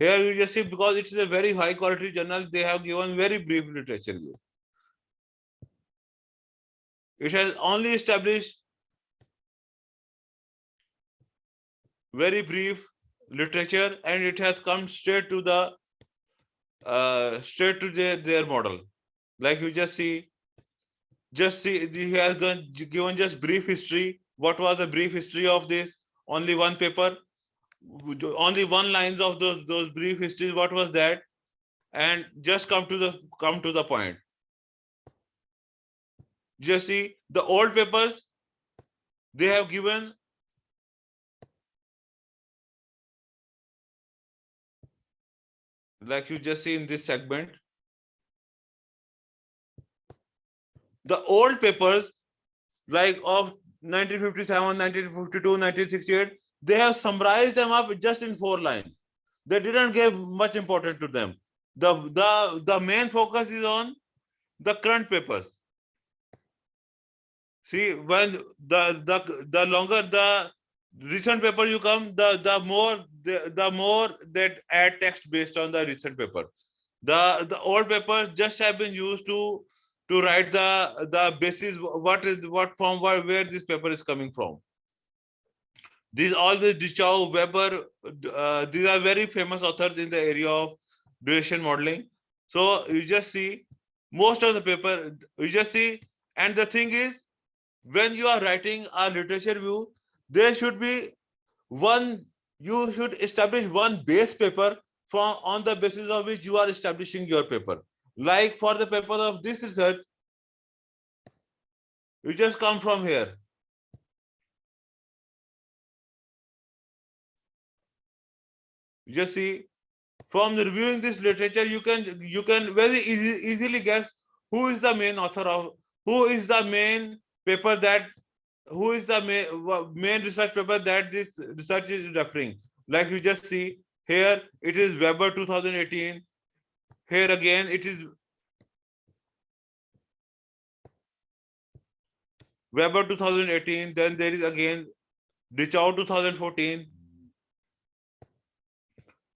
Here you just see, because it is a very high quality journal, they have given very brief literature review. It has only established very brief literature, and it has come straight to their model. Like you just see he has given just brief history. What was the brief history of this? Only one paper, only one lines of those brief histories. What was that? And just come to the point. Just see the old papers, they have given like you just see in this segment. The old papers like of 1957, 1952, 1968, they have summarized them up just in 4 lines. They didn't give much importance to them. The main focus is on the current papers. See, when the longer the recent paper you come, the more that add text based on the recent paper. The old papers just have been used to write the basis, where this paper is coming from. These always Dichow, Weber, these are very famous authors in the area of duration modeling. So you just see most of the paper, you just see, and the thing is, when you are writing a literature review, there should be you should establish one base paper on the basis of which you are establishing your paper. Like for the paper of this research, you just come from here. You just see, from reviewing this literature, you can very easily guess who is the main author of, who is the main paper that, who is the main research paper that this research is referring. Like you just see here, it is Weber 2018. Here again, it is Weber 2018. Then there is again Dichow 2014.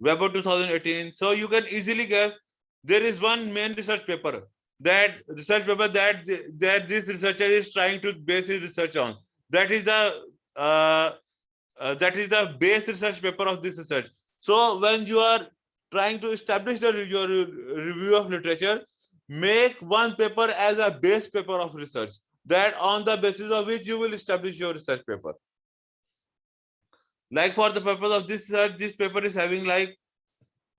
Weber 2018. So you can easily guess there is one main research paper that this researcher is trying to base his research on. That is the base research paper of this research. So when you are trying to establish your review of literature, make one paper as a base paper of research, that on the basis of which you will establish your research paper. Like for the purpose of this research, this paper is having like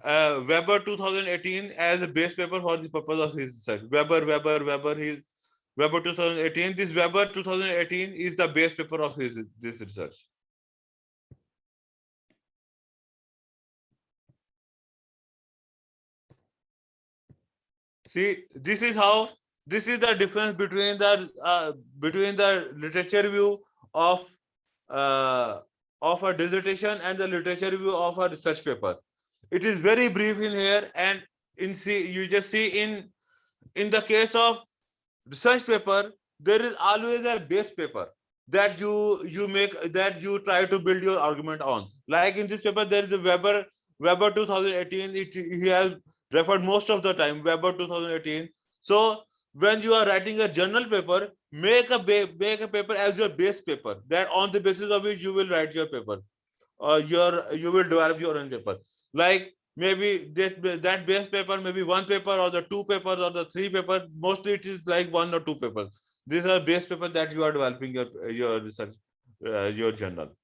Weber 2018 as a base paper for the purpose of his research. Weber 2018. This Weber 2018 is the base paper of this research. See, this is the difference between the literature view of a dissertation and the literature review of a research paper. It is very brief in here, and you just see in the case of research paper, there is always a base paper that you try to build your argument on. Like in this paper, there is a Weber 2018. He has referred most of the time Weber 2018. So when you are writing a journal paper, make a paper as your base paper, that on the basis of which you will write your paper, or you will develop your own paper. Like maybe that base paper, maybe one paper or the two papers or the three papers. Mostly it is like one or two papers. These are base papers that you are developing your research, your journal.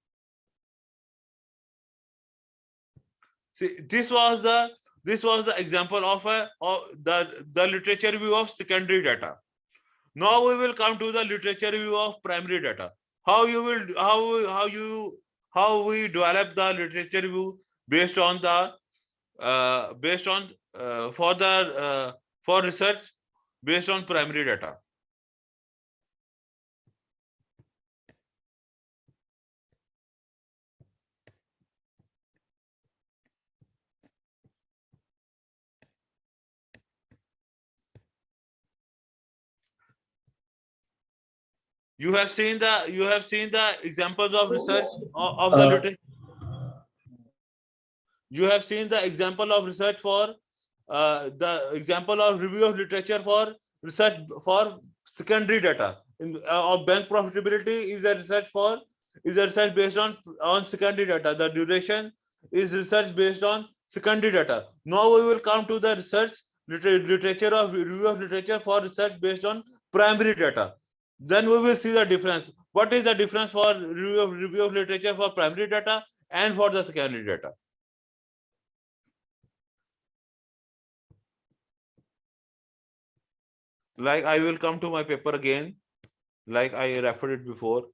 See, this was the example of the literature review of secondary data. Now we will come to the literature review of primary data. How we develop the literature review based on for research based on primary data. You have seen the examples of research of the literature. You have seen the example of research for the example of review of literature for research for secondary data. Of bank profitability is a research based on secondary data. The duration is research based on secondary data. Now we will come to the research literature of review of literature for research based on primary data. Then we will see the difference. What is the difference for review of literature for primary data and for the secondary data? Like I will come to my paper again, like I referred it before.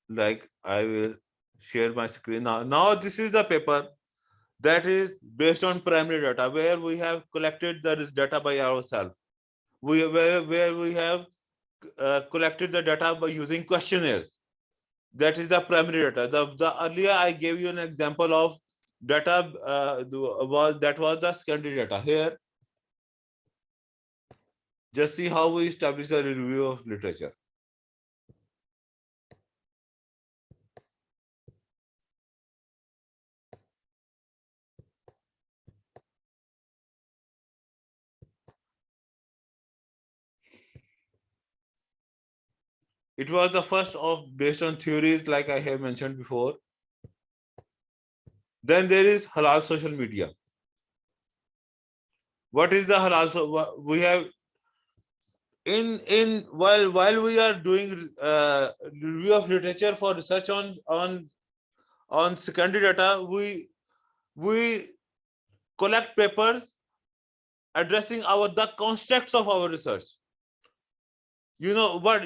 Like I will share my screen now. Now this is the paper that is based on primary data, where we have collected this data by ourselves. Where we have collected the data by using questionnaires. That is the primary data. The earlier I gave you an example of data was the secondary data. Here, just see how we establish a review of literature. It was the first of based on theories, like I have mentioned before. Then there is halal social media. What is the halal? We have while we are doing review of literature for research on secondary data, we collect papers addressing the constructs of our research. You know what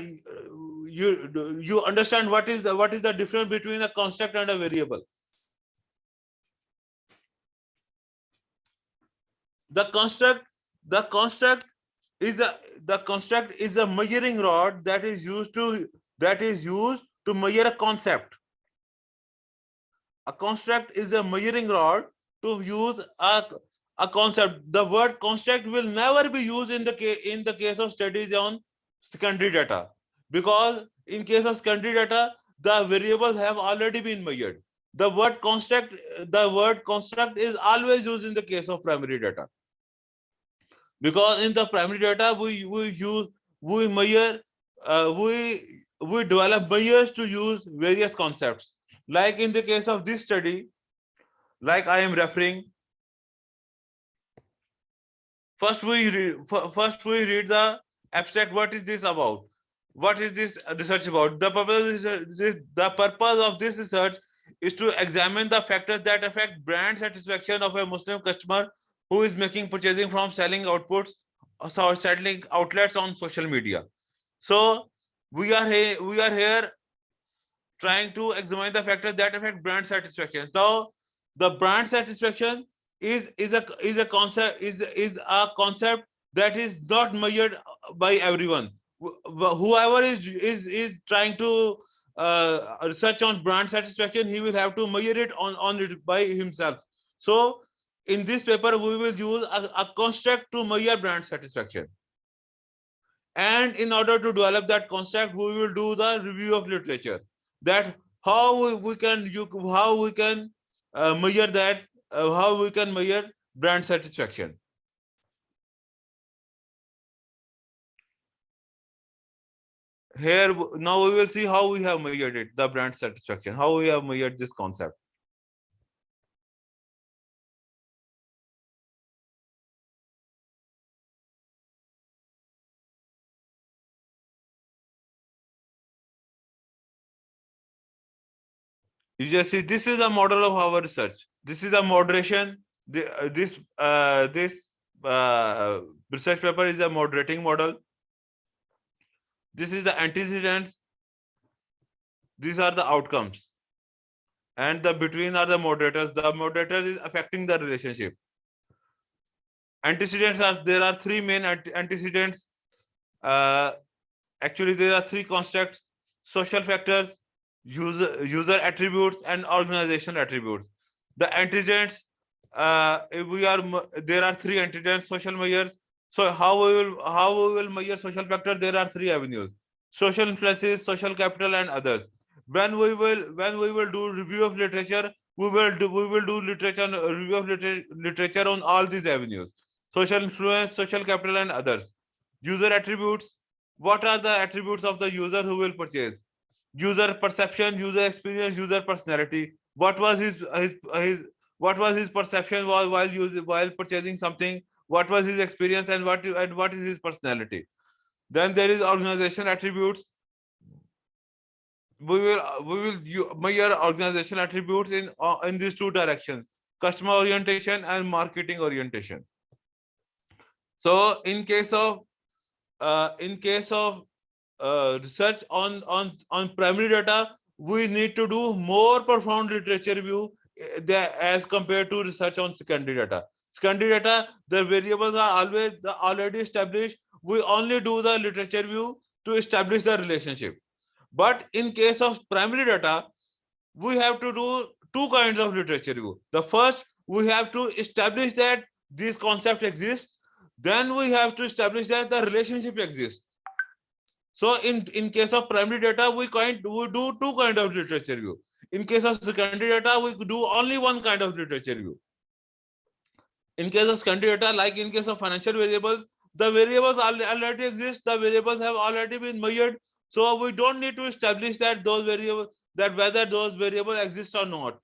you understand what is the difference between a construct and a variable. The construct is a measuring rod that is used to measure a concept. A construct is a measuring rod to use a concept. The word construct will never be used in the case of studies on secondary data, because in case of secondary data, the variables have already been measured. The word construct is always used in the case of primary data, because in the primary data we develop measures to use various concepts. Like in the case of this study, like I am referring, First we read the abstract. What is this about? What is this research about? The purpose of this research is to examine the factors that affect brand satisfaction of a Muslim customer who is making purchasing from selling outputs or selling outlets on social media. So we are here trying to examine the factors that affect brand satisfaction. So the brand satisfaction is a concept that is not measured by everyone. Whoever is trying to research on brand satisfaction, he will have to measure it on it by himself. So in this paper, we will use a construct to measure brand satisfaction. And in order to develop that construct, we will do the review of literature. That how we can measure that, how we can measure brand satisfaction. Here now we will see how we have measured it, the brand satisfaction, how we have measured this concept. You just see, this is a model of our research. This is a moderation. This research paper is a moderating model. This is the antecedents. These are the outcomes. And the between are the moderators. The moderator is affecting the relationship. Antecedents are, there are three main antecedents. Actually, there are three constructs: social factors, user attributes, and organizational attributes. The antecedents, there are three antecedents: social measures. So how we will measure social factor? There are three avenues: social influences, social capital, and others. When we will do review of literature, we will do review of literature on all these avenues: social influence, social capital, and others. User attributes: what are the attributes of the user who will purchase? User perception, user experience, user personality. What was his perception while purchasing something? What was his experience, and what is his personality? Then there is organization attributes. We will measure organizational attributes in these two directions: customer orientation and marketing orientation. So in case of research on primary data, we need to do more profound literature review as compared to research on secondary data. Secondary data, the variables are already established. We only do the literature review to establish the relationship. But in case of primary data, we have to do two kinds of literature review. The first, we have to establish that these concepts exist. Then we have to establish that the relationship exists. So in case of primary data, we do two kinds of literature review. In case of secondary data, we do only one kind of literature review. In case of secondary data, like in case of financial variables, the variables already exist. The variables have already been measured. So we don't need to establish that whether those variables exist or not.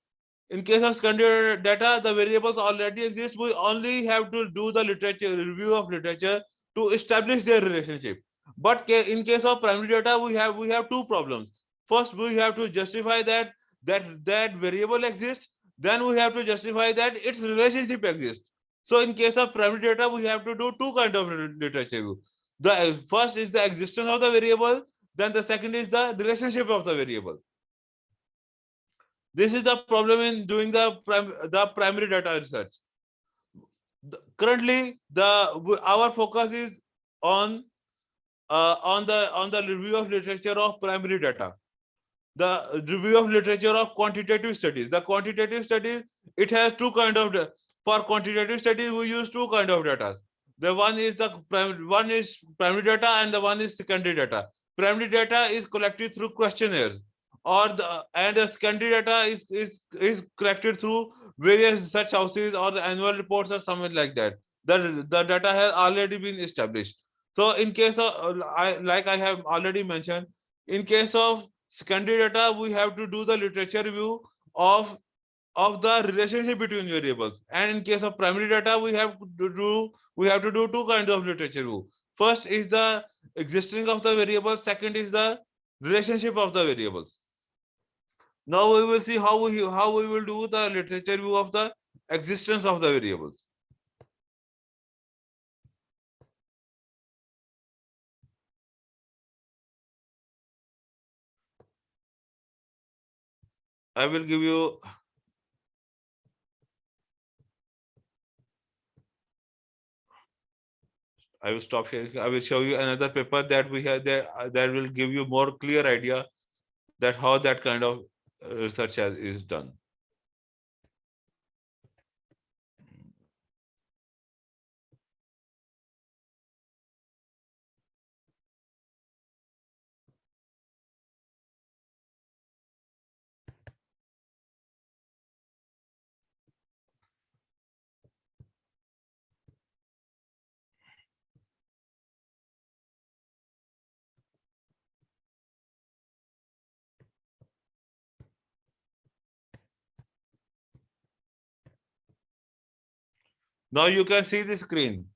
In case of secondary data, the variables already exist. We only have to do the review of literature to establish their relationship. But in case of primary data, we have two problems. First, we have to justify that variable exists. Then we have to justify that its relationship exists. So in case of primary data, we have to do two kinds of literature review. The first is the existence of the variable. Then the second is the relationship of the variable. This is the problem in doing the primary data research. Currently, our focus is on the review of literature of primary data. The review of literature of quantitative studies. The quantitative studies, it has two kind of for quantitative studies we use two kind of data. The one is primary data and the one is secondary data. Primary data is collected through questionnaires, and the secondary data is collected through various research houses or the annual reports or something like that. The data has already been established. So in case of like I have already mentioned, in case of secondary data, we have to do the literature review of of the relationship between variables. And in case of primary data, we have to do two kinds of literature review. First is the existence of the variables. Second is the relationship of the variables. Now we will see how we will do the literature review of the existence of the variables. I will give you. I will stop sharing. I will show you another paper that we have there that will give you more clear idea that how that kind of research is done. Now you can see the screen,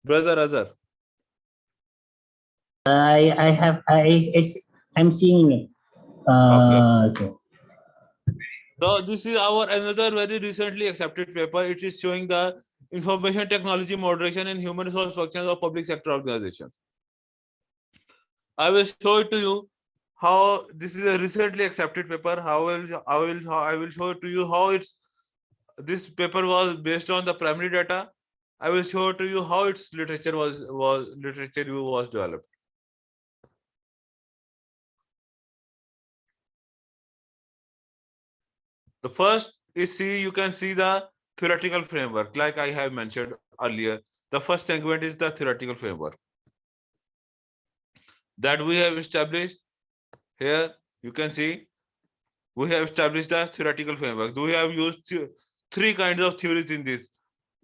brother Azhar. I'm seeing it. Okay. So this is our another very recently accepted paper. It is showing the information technology moderation and human resource functions of public sector organizations. I will show it to you how this is a recently accepted paper. I will show it to you how this paper was based on the primary data. I will show to you how its literature was developed. The first is you can see the theoretical framework, like I have mentioned earlier. The first segment is the theoretical framework that we have established. Here you can see we have established the theoretical framework. We have used three kinds of theories in this: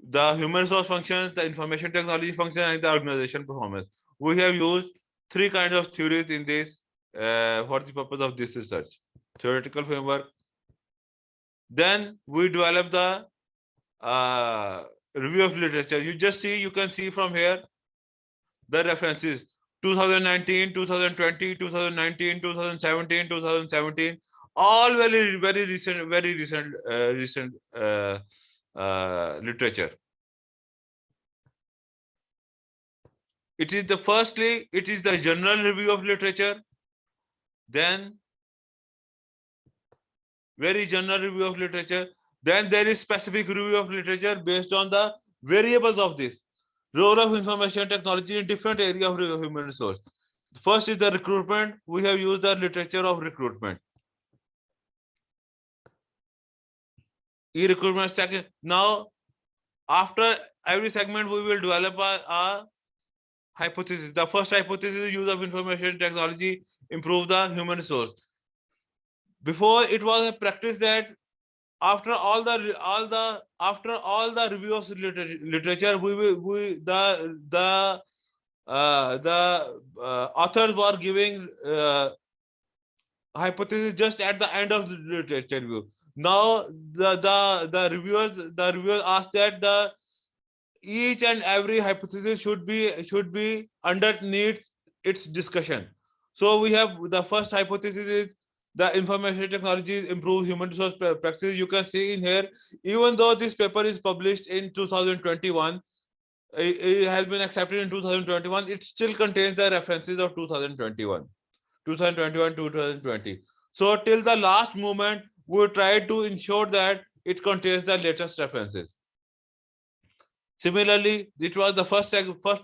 the human resource functions, the information technology function, and the organization performance. We have used three kinds of theories in this for the purpose of this research. Theoretical framework. Then we develop the review of literature. You can see from here the references: 2019, 2020, 2019, 2017, 2017. All very recent literature. It is the general review of literature, then very general review of literature, then there is specific review of literature based on the variables of this role of information technology in different areas of human resource. First is the recruitment. We have used the literature of recruitment. E-recruitment. Second, now after every segment we will develop a hypothesis. The first hypothesis is use of information technology improve the human resource. Before it was a practice that after all the review of literature, the authors were giving hypothesis just at the end of the literature review. Now the reviewers asked that each and every hypothesis should be underneath its discussion. So we have the first hypothesis is the information technology improve human resource practices. You can see in here, even though this paper is published in 2021, it has been accepted in 2021, it still contains the references of 2021, 2020. So till the last moment, we tried to ensure that it contains the latest references. Similarly, it was the first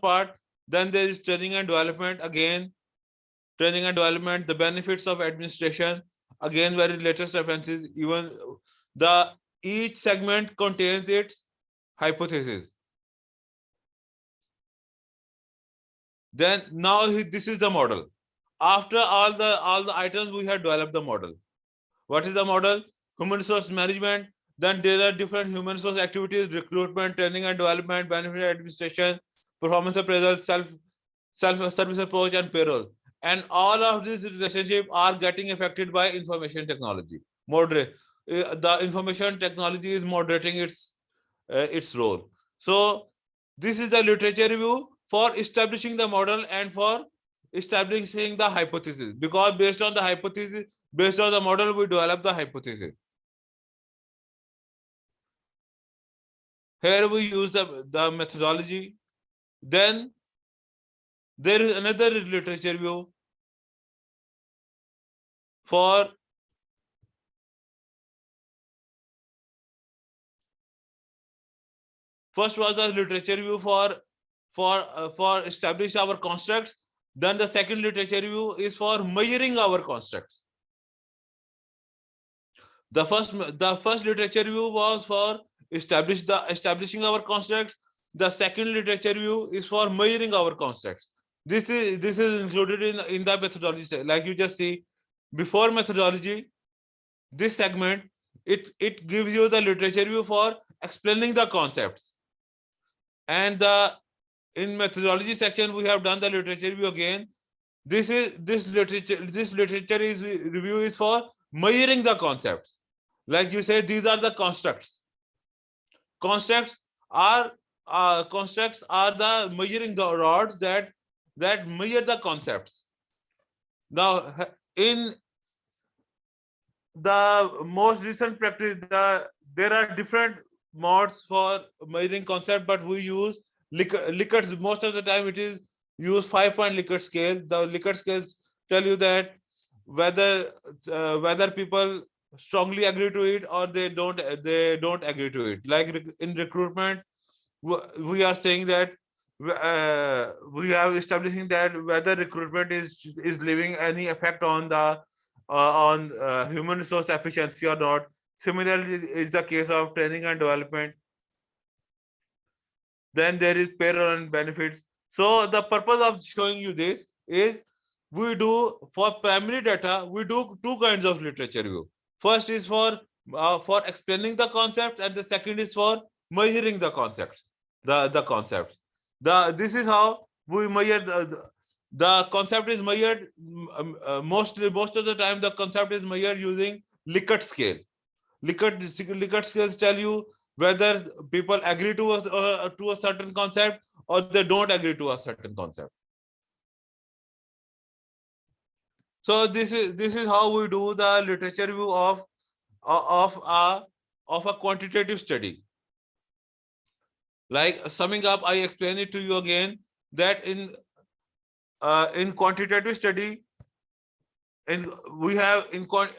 part. Then there is training and development. Again, training and development, the benefits of administration. Again, very latest references. Even each segment contains its hypothesis. Then now this is the model. After all the items, we have developed the model. What is the model? Human resource management. Then there are different human resource activities: recruitment, training and development, benefit administration, performance appraisal, self-service approach, and payroll. And all of these relationships are getting affected by information technology. the information technology is moderating its role. So this is the literature review for establishing the model and for establishing the hypothesis, because based on the hypothesis, based on the model, we develop the hypothesis. Here we use the methodology. Then there is another literature review for first was the literature review for establish our constructs. Then the second literature review is for measuring our constructs. The first literature review was for establishing our constructs. The second literature review is for measuring our constructs. This is included in the methodology. Like you just see, before methodology, this segment, it gives you the literature review for explaining the concepts. And in methodology section, we have done the literature review again. This literature review is for measuring the concepts. Like you say, these are the constructs. Constructs are the measuring the rods that measure the concepts. Now, in the most recent practice, there are different modes for measuring concept, but we use Likert. Most of the time, it is use 5-point Likert scale. The Likert scales tell you that whether people strongly agree to it or they don't agree to it. Like in recruitment, we are saying that we are establishing that whether recruitment is leaving any effect on the human resource efficiency or not. Similarly is the case of training and development. Then there is payroll and benefits. So the purpose of showing you this is, we do for primary data, we do two kinds of literature review. First is for explaining the concepts, and the second is for measuring the concepts. The concepts. This is how we measure the concept is measured. Most of the time, the concept is measured using Likert scale. Likert scales tell you whether people agree to a certain concept or they don't agree to a certain concept. So this is how we do the literature review of a quantitative study. Like summing up, I explain it to you again that in quantitative study, we have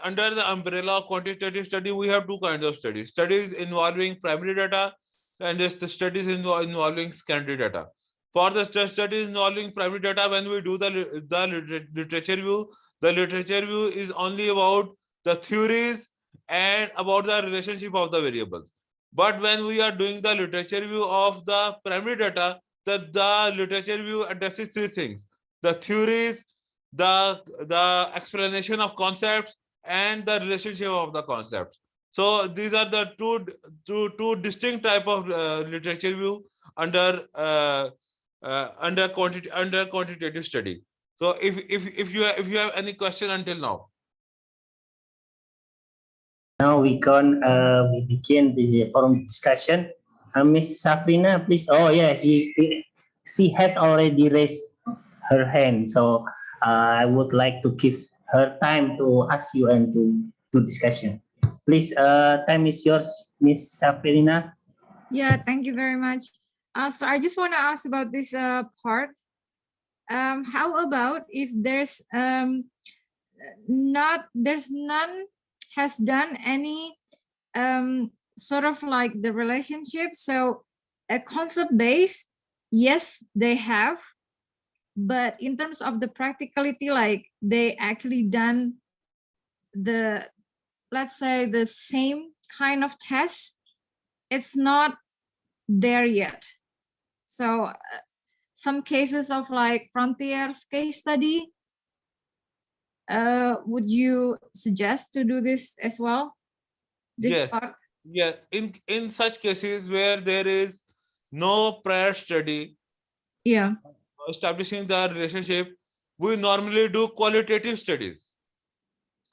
under the umbrella of quantitative study, we have two kinds of studies: studies involving primary data and the studies involving secondary data. For the studies involving primary data, when we do the literature review, the literature review is only about the theories and about the relationship of the variables. But when we are doing the literature review of the primary data, the literature review addresses three things: the theories, the explanation of concepts, and the relationship of the concepts. So these are the two distinct type of literature review under quantitative study. So if you have any question until now. Now we begin the forum discussion. Miss Safrina, please. Oh yeah, she has already raised her hand, so I would like to give her time to ask you and to discussion. Please, time is yours, Miss Safrina. Yeah, thank you very much. So I just want to ask about this part. How about if there's none has done any sort of like the relationship? So a concept base, yes, they have, but in terms of the practicality, like they actually done the, let's say, the same kind of test, it's not there yet. So some cases of like Frontiers case study, would you suggest to do this as well? This Yes. part? Yeah, in such cases where there is no prior study, Yeah. establishing the relationship, we normally do qualitative studies.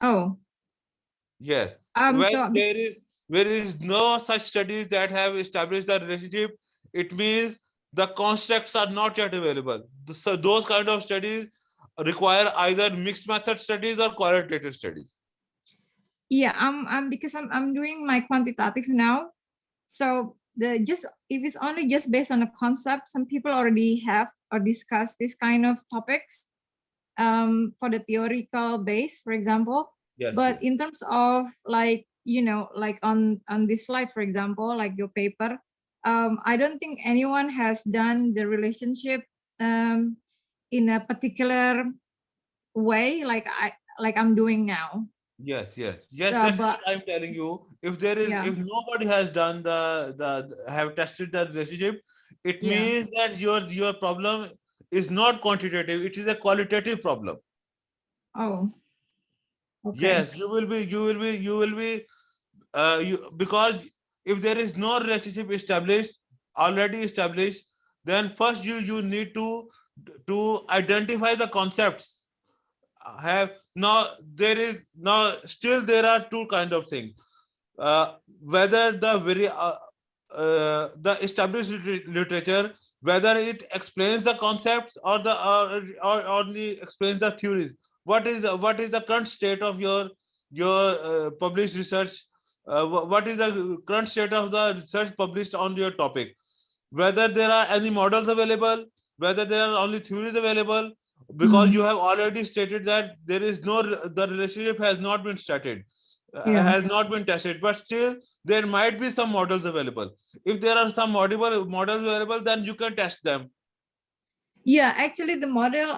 Oh. Yes. when So there is no such studies that have established the relationship, it means the constructs are not yet available. So those kind of studies require either mixed method studies or qualitative studies. yeah, because I'm doing my quantitative now. So if it's only just based on a concept, some people already have or discuss this kind of topics for the theoretical base, for example. Yes. But Yes. in terms of like, like on this slide, for example, like your paper, I don't think anyone has done the relationship in a particular way like I'm doing now. Yes. Yes. So, That's but what I'm telling you. If there is, yeah, if nobody has done the have tested the relationship, it yeah. means that your problem is not quantitative. It is a qualitative problem. Oh, okay. Yes, you will be because if there is no relationship already established, then first you need to identify the concepts. Have now there is now still there are two kind of things. Whether the established literature, whether it explains the concepts or only explains the theories. What is the current state of your published research? What is the current state of the research published on your topic? Whether there are any models available, whether there are only theories available, because you have already stated that there is no, the relationship has not been started, has not been tested, but still there might be some models available. If there are some models available, then you can test them. Yeah, actually the model,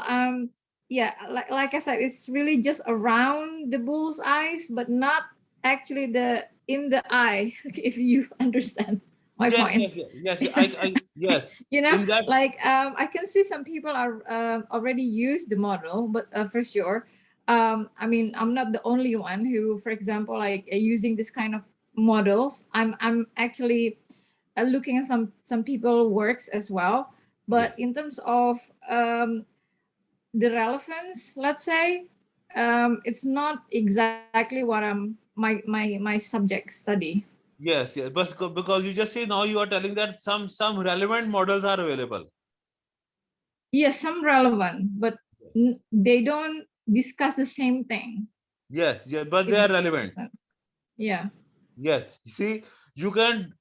yeah, like I said, it's really just around the bull's eyes, but not actually in the eye, if you understand my Yes, point. yes. You know, In that, like I can see some people are already use the model, but for sure, I mean, I'm not the only one who, for example, like using this kind of models. I'm actually looking at some people works as well, but yes. in terms of the relevance, let's say, it's not exactly what my subject study. Yes, yes, but because you just say now you are telling that some relevant models are available. Yes, some relevant, but they don't discuss the same thing. Yes, yes, but they If are that relevant. makes sense. Yeah. Yes, you see, you can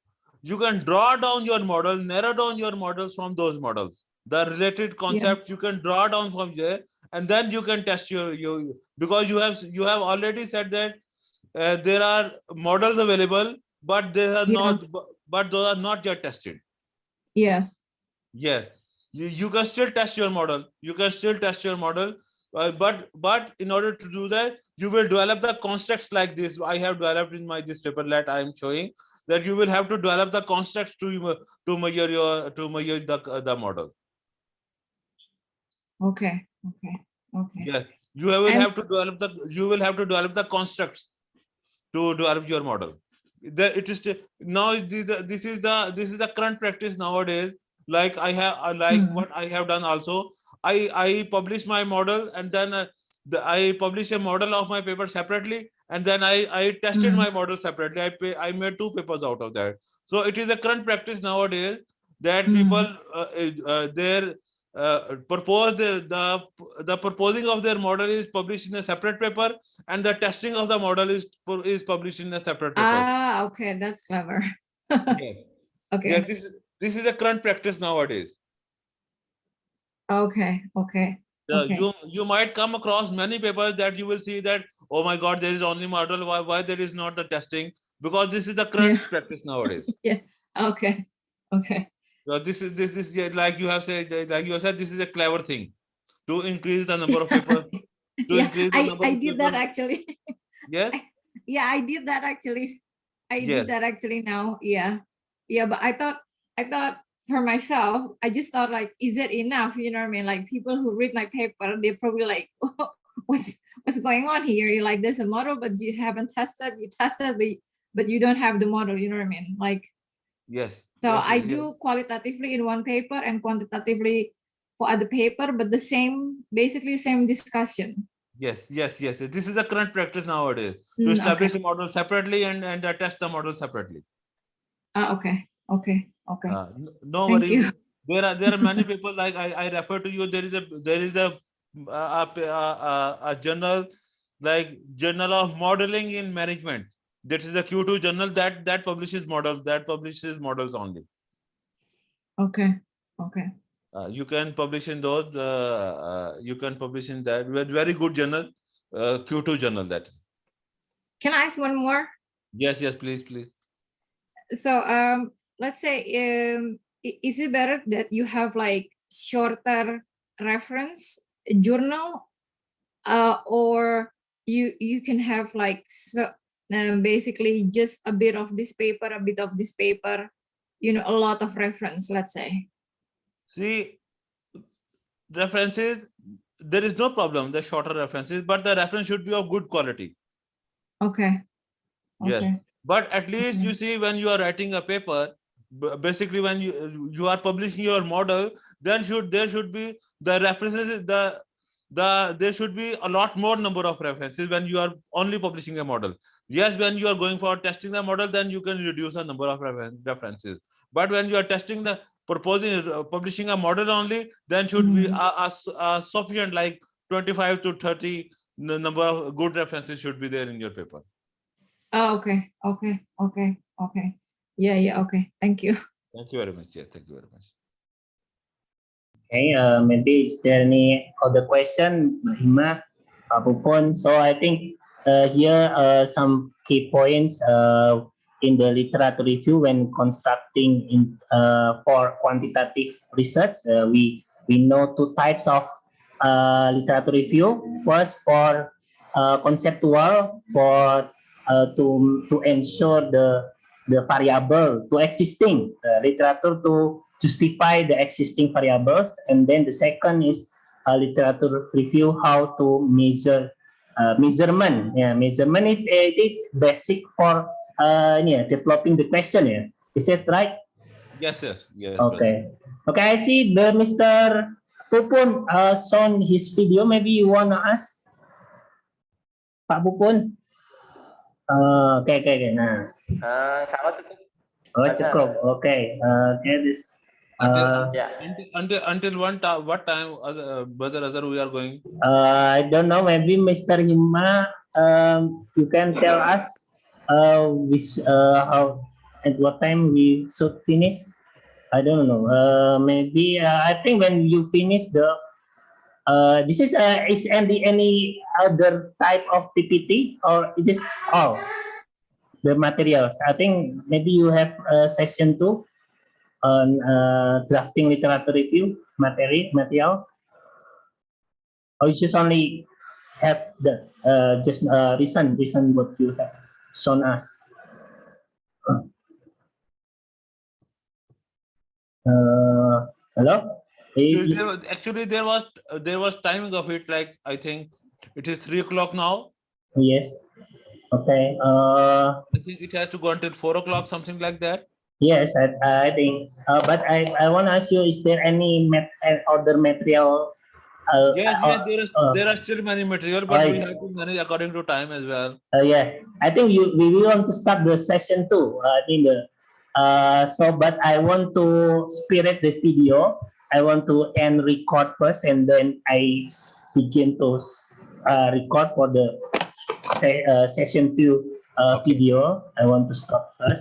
draw down your model, narrow down your models from those models. The related concept you can draw down from there, and then you can test your because you have already said that there are models available, but they are Yeah. not, but those are not yet tested. Yes. Yes, you can still test your model. You can still test your model, but in order to do that, you will develop the constructs like this. I have developed in my this paper that I am showing, that you will have to develop the constructs to measure the model. Okay. Okay. Okay. Yes, And you will have to develop the constructs to develop your model. It is now this is the current practice nowadays. Like what I have done also. I publish my model, and then I publish a model of my paper separately, and then I tested my model separately. I made two papers out of that. So it is a current practice nowadays that people their propose the proposing of their model is published in a separate paper, and the testing of the model is published in a separate paper. okay, that's clever. Yes. Okay. Yes, this is a current practice nowadays. Okay. Okay. Okay. You might come across many papers that you will see that, oh my god, there is only model, why there is not the testing, because this is the current practice nowadays. Yeah. Okay. Okay. This yeah, like you have said, this is a clever thing to increase the number of papers, to Yeah, increase the number I of did that papers. actually. Yes. Yeah, I did that actually. I did Yes. that actually now. Yeah. Yeah, but I thought for myself, I just thought like, is it enough? You know what I mean? Like people who read my paper, they're probably like, oh, what's going on here? You're like, there's a model, but you haven't tested. You tested, but you don't have the model. You know what I mean? Like, Yes. so Yes. I Yes. do qualitatively in one paper and quantitatively for other paper, but the same, basically same discussion. Yes. This is the current practice nowadays to establish Okay. the model separately and test the model separately. Okay. No Thank you. worries. There are many people like I refer to you. There is a journal like Journal of Modeling in Management. That is the Q2 journal that publishes models only. Okay. You can publish in those. You can publish in that very good journal, Q2 journal. That's. Can I ask one more? Yes, please. So let's say is it better that you have like shorter reference journal or you can have like basically just a bit of this paper, a lot of reference, let's say. See, references, there is no problem, the shorter references, but the reference should be of good quality. Okay. Yes. But at least Okay. you see, when you are writing a paper, basically when you are publishing your model, then there should be the references, there should be a lot more number of references when you are only publishing a model. Yes, when you are going for testing the model, then you can reduce the number of references. But when you are publishing a model only, then should be a sufficient like 25 to 30 number of good references should be there in your paper. Oh, okay. Yeah, okay. Thank you. Thank you very much. Yeah, thank you very much. Okay, maybe is there any other question, Hima, Pak Pupon? So I think here some key points in the literature review when constructing for quantitative research. We know two types of literature review. First, for conceptual, for to ensure the variable to existing literature to justify the existing variables, and then the second is literature review how to measure measurement. Yeah, measurement it basic for developing the question. Yeah, is that right? Yes, sir. Yes. Okay. Brother. Okay, I see the Mr. Pupun shown his video. Maybe you wanna ask Pak Pupun? Okay. Nah. Sama cukup. Oh, cukup. Okay. This. Until what time, Brother Azhar, we are going? I don't know. Maybe Mr. Hima, you can tell us how at what time we should finish. I don't know. Maybe I think when you finish the this is any other type of PPT or it is all the materials. I think maybe you have session 2 on drafting literature review material. Or you just only have the just recent what you have shown us. Hello. Actually, there was timing of it. Like I think it is 3 o'clock now. Yes. Okay. I think it has to go until 4 o'clock, something like that. Yes, I think. But I want to ask you: is there any other material? Yes, there are still many material, but we have to manage according to time as well. Yeah, I think we want to start the session 2. I think but I want to spirit the video. I want to end record first, and then I begin to record for the session 2 video. I want to stop first.